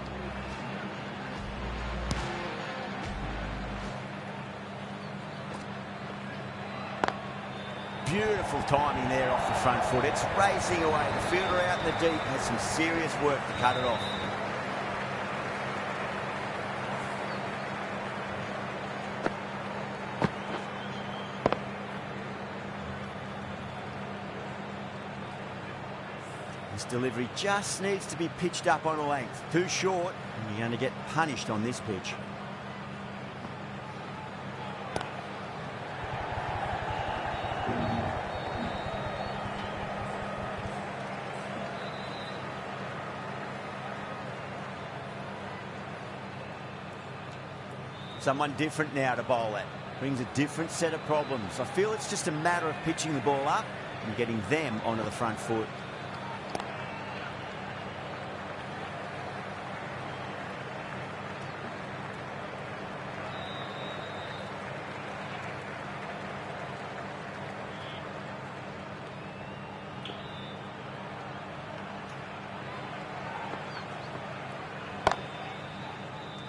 Beautiful timing there off the front foot. It's racing away. The fielder out in the deep has some serious work to cut it off. This delivery just needs to be pitched up on a length. Too short, and you're going to get punished on this pitch. Someone different now to bowl at. Brings a different set of problems. I feel it's just a matter of pitching the ball up and getting them onto the front foot.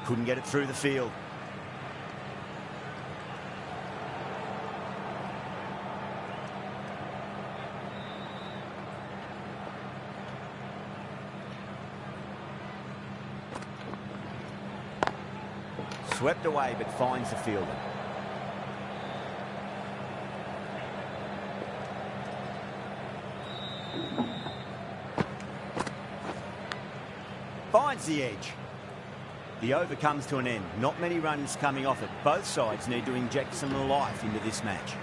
Couldn't get it through the field. Swept away, but finds the fielder. Finds the edge. The over comes to an end. Not many runs coming off it. Both sides need to inject some life into this match.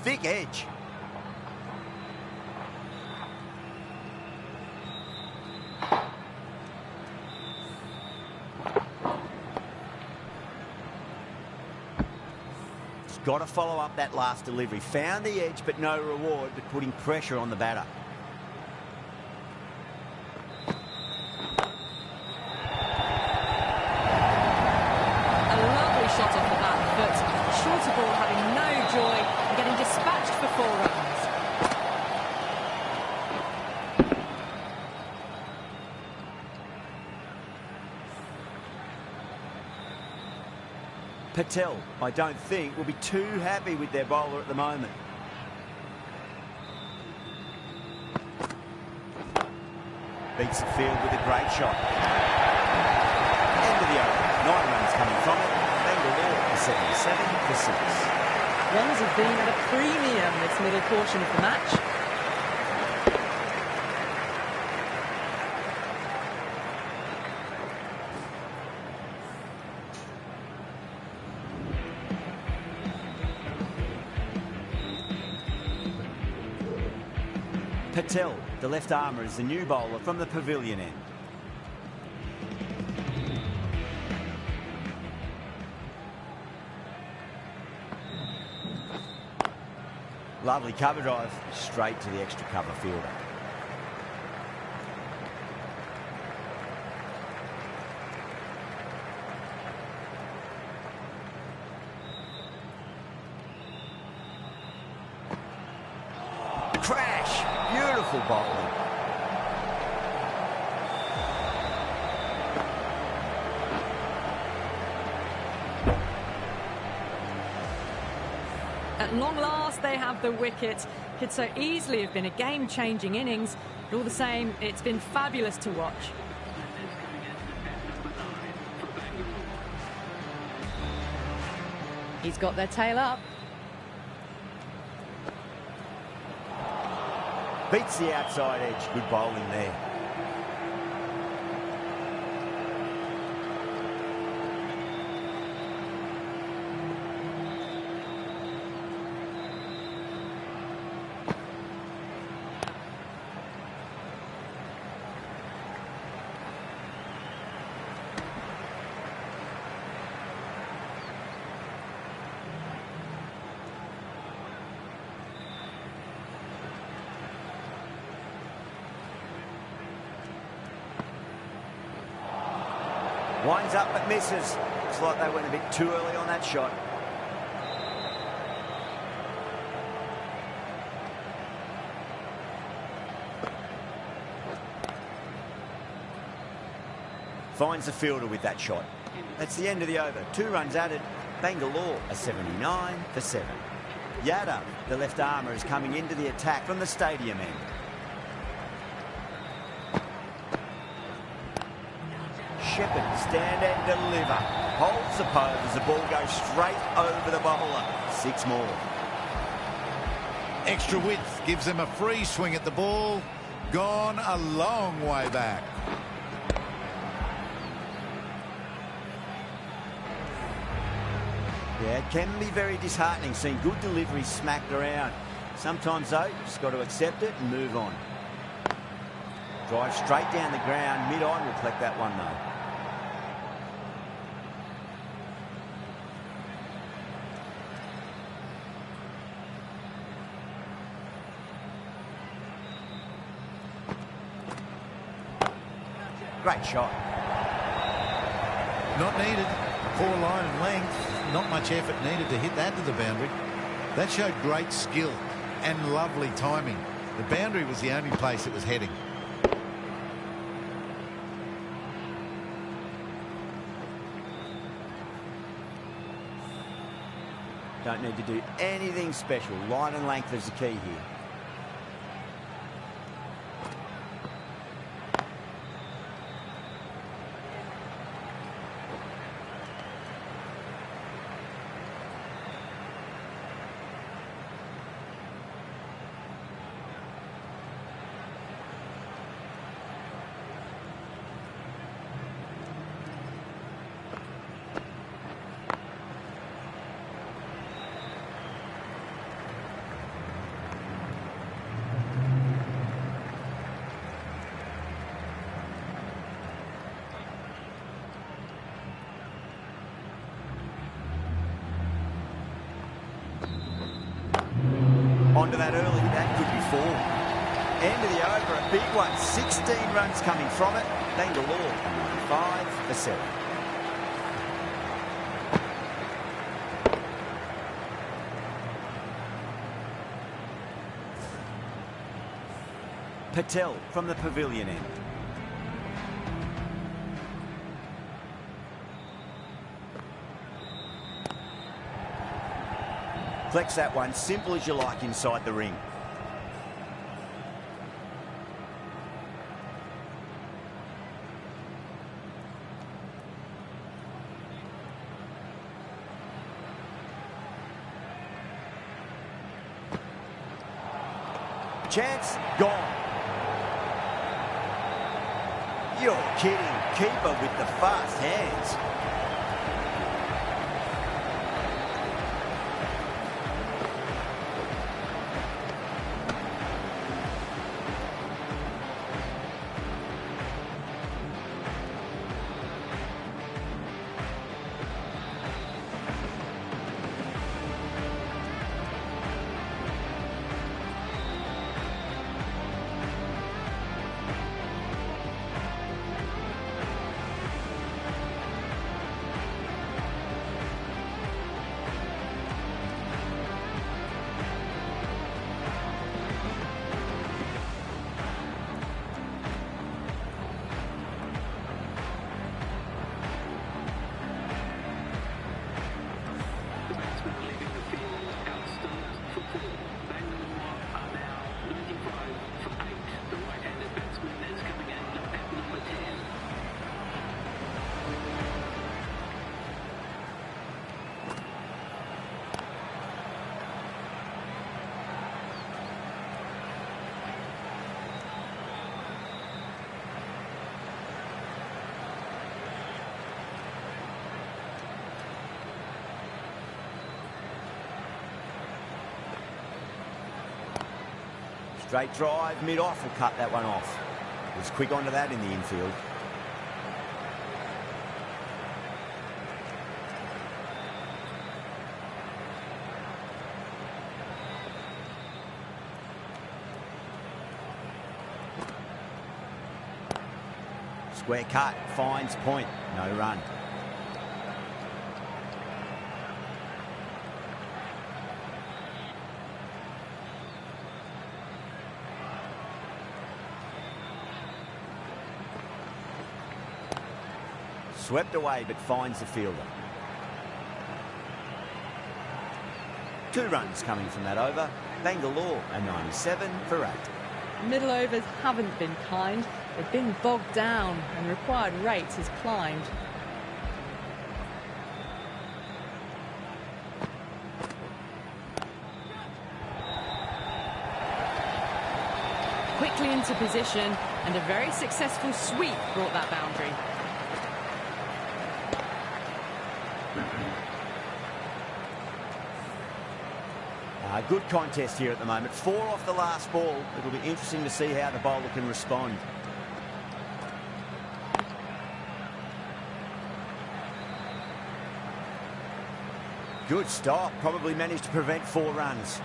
thick edge. He's got to follow up that last delivery. Found the edge, but no reward, but putting pressure on the batter. Shot off the back foot. Shorter ball having no joy and getting dispatched for 4 runs. Patel, I don't think, will be too happy with their bowler at the moment. Beats the field with a great shot. End of the over. 9 runs coming from it. 77 for 6. Runs have been at a premium this middle portion of the match. Patel, the left armour, is the new bowler from the pavilion end. Lovely cover drive, straight to the extra cover fielder. Crash! Beautiful bowling. At long last, they have the wicket. Could so easily have been a game-changing innings, but all the same, it's been fabulous to watch. He's got their tail up. Beats the outside edge. Good bowling there. Winds up but misses. Looks like they went a bit too early on that shot. Finds the fielder with that shot. That's the end of the over. 2 runs added. Bangalore a 79 for 7. Yadav, the left armour, is coming into the attack from the stadium end. Shepherd, stand and deliver. Holds the pose as the ball goes straight over the bowler. 6 more. Extra width gives them a free swing at the ball. Gone a long way back. Yeah, it can be very disheartening seeing good delivery smacked around. Sometimes, though, you've just got to accept it and move on. Drive straight down the ground. Mid-on will collect that one, though. Great shot. Not needed. Poor line and length. Not much effort needed to hit that to the boundary. That showed great skill and lovely timing. The boundary was the only place it was heading. Don't need to do anything special. Line and length is the key here. Onto that early, that could be 4. End of the over, a big one. 16 runs coming from it. Bangalore, 5 for 7. Patel from the pavilion end. Flex that one, simple as you like inside the ring. Chance, gone. You're kidding. Keeper with the fast hands. Straight drive, mid-off will cut that one off. Was quick onto that in the infield. Square cut, finds point, no run. Swept away, but finds the fielder. 2 runs coming from that over. Bangalore, a 97 for 8. Middle overs haven't been kind. They've been bogged down and required rate has climbed. Quickly into position, and a very successful sweep brought that boundary. Good contest here at the moment. 4 off the last ball. It'll be interesting to see how the bowler can respond. Good stop. Probably managed to prevent 4 runs.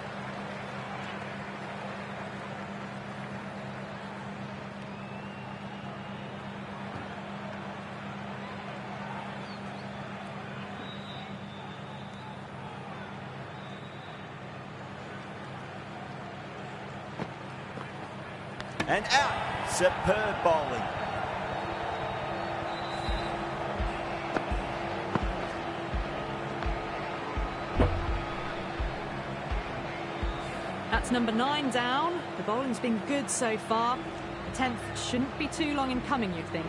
And out. Superb bowling. That's number 9 down. The bowling's been good so far. The 10th shouldn't be too long in coming, you'd think.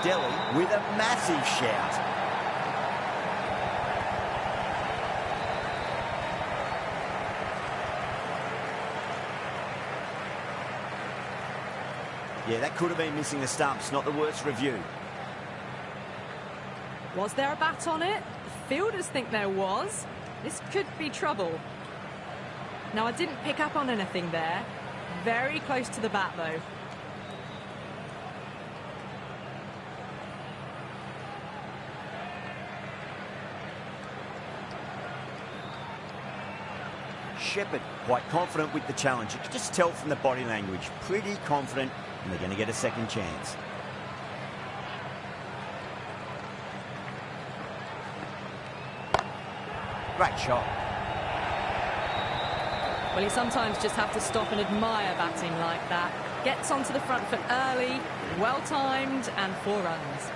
Delhi with a massive shout. Yeah, that could have been missing the stumps. Not the worst review. Was there a bat on it? The fielders think there was. This could be trouble. Now, I didn't pick up on anything there. Very close to the bat, though. Shepherd, quite confident with the challenge. You can just tell from the body language. Pretty confident, and they're going to get a second chance. Great shot. Well, you sometimes just have to stop and admire batting like that. Gets onto the front foot early, well-timed, and 4 runs.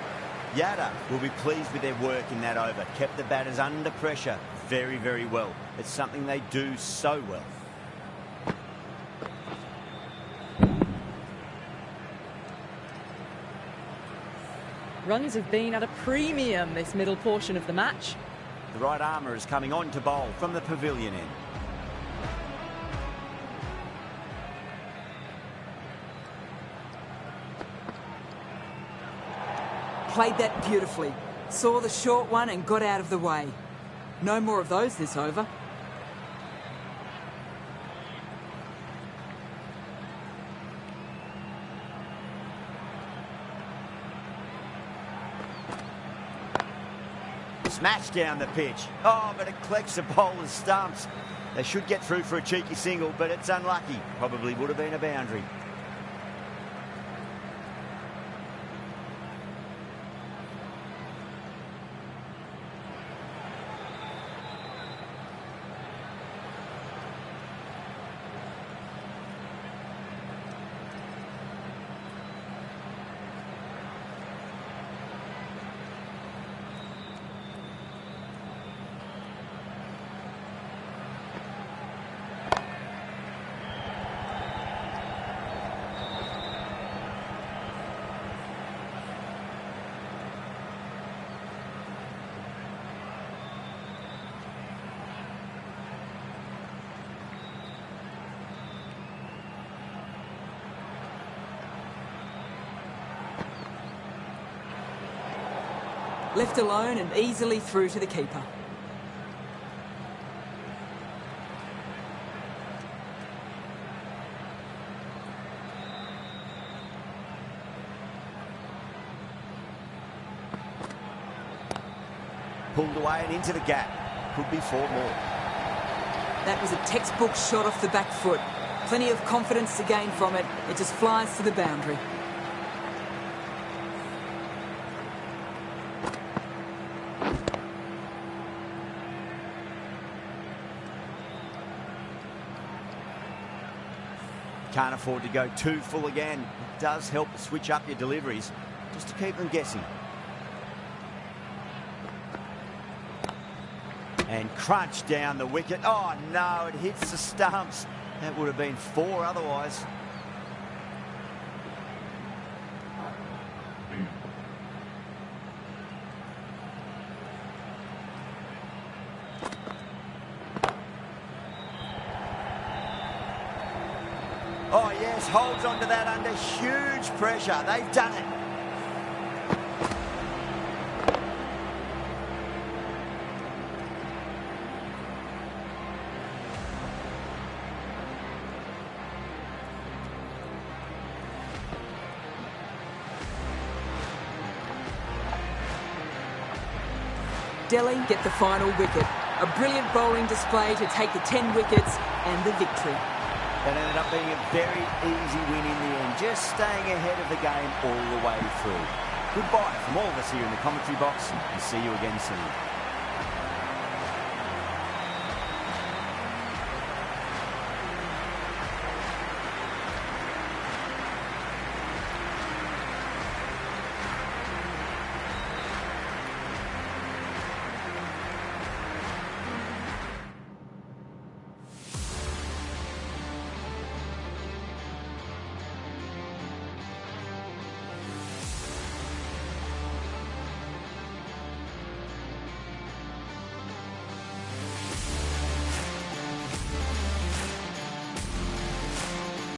Yada will be pleased with their work in that over. Kept the batters under pressure very, very well. It's something they do so well. Runs have been at a premium this middle portion of the match. The right armour is coming on to bowl from the pavilion end. Played that beautifully. Saw the short one and got out of the way. No more of those this over. Smash down the pitch. Oh, but it collects the bowler's stumps. They should get through for a cheeky single, but it's unlucky. Probably would have been a boundary. Left alone and easily through to the keeper. Pulled away and into the gap. Could be 4 more. That was a textbook shot off the back foot. Plenty of confidence to gain from it. It just flies to the boundary. Can't afford to go too full again. It does help to switch up your deliveries, just to keep them guessing. And crunch down the wicket. Oh no, it hits the stumps. That would have been 4 otherwise. Oh yes, holds onto that under huge pressure. They've done it. Delhi get the final wicket. A brilliant bowling display to take the 10 wickets and the victory. That ended up being a very easy win in the end, just staying ahead of the game all the way through. Goodbye from all of us here in the commentary box, and see you again soon.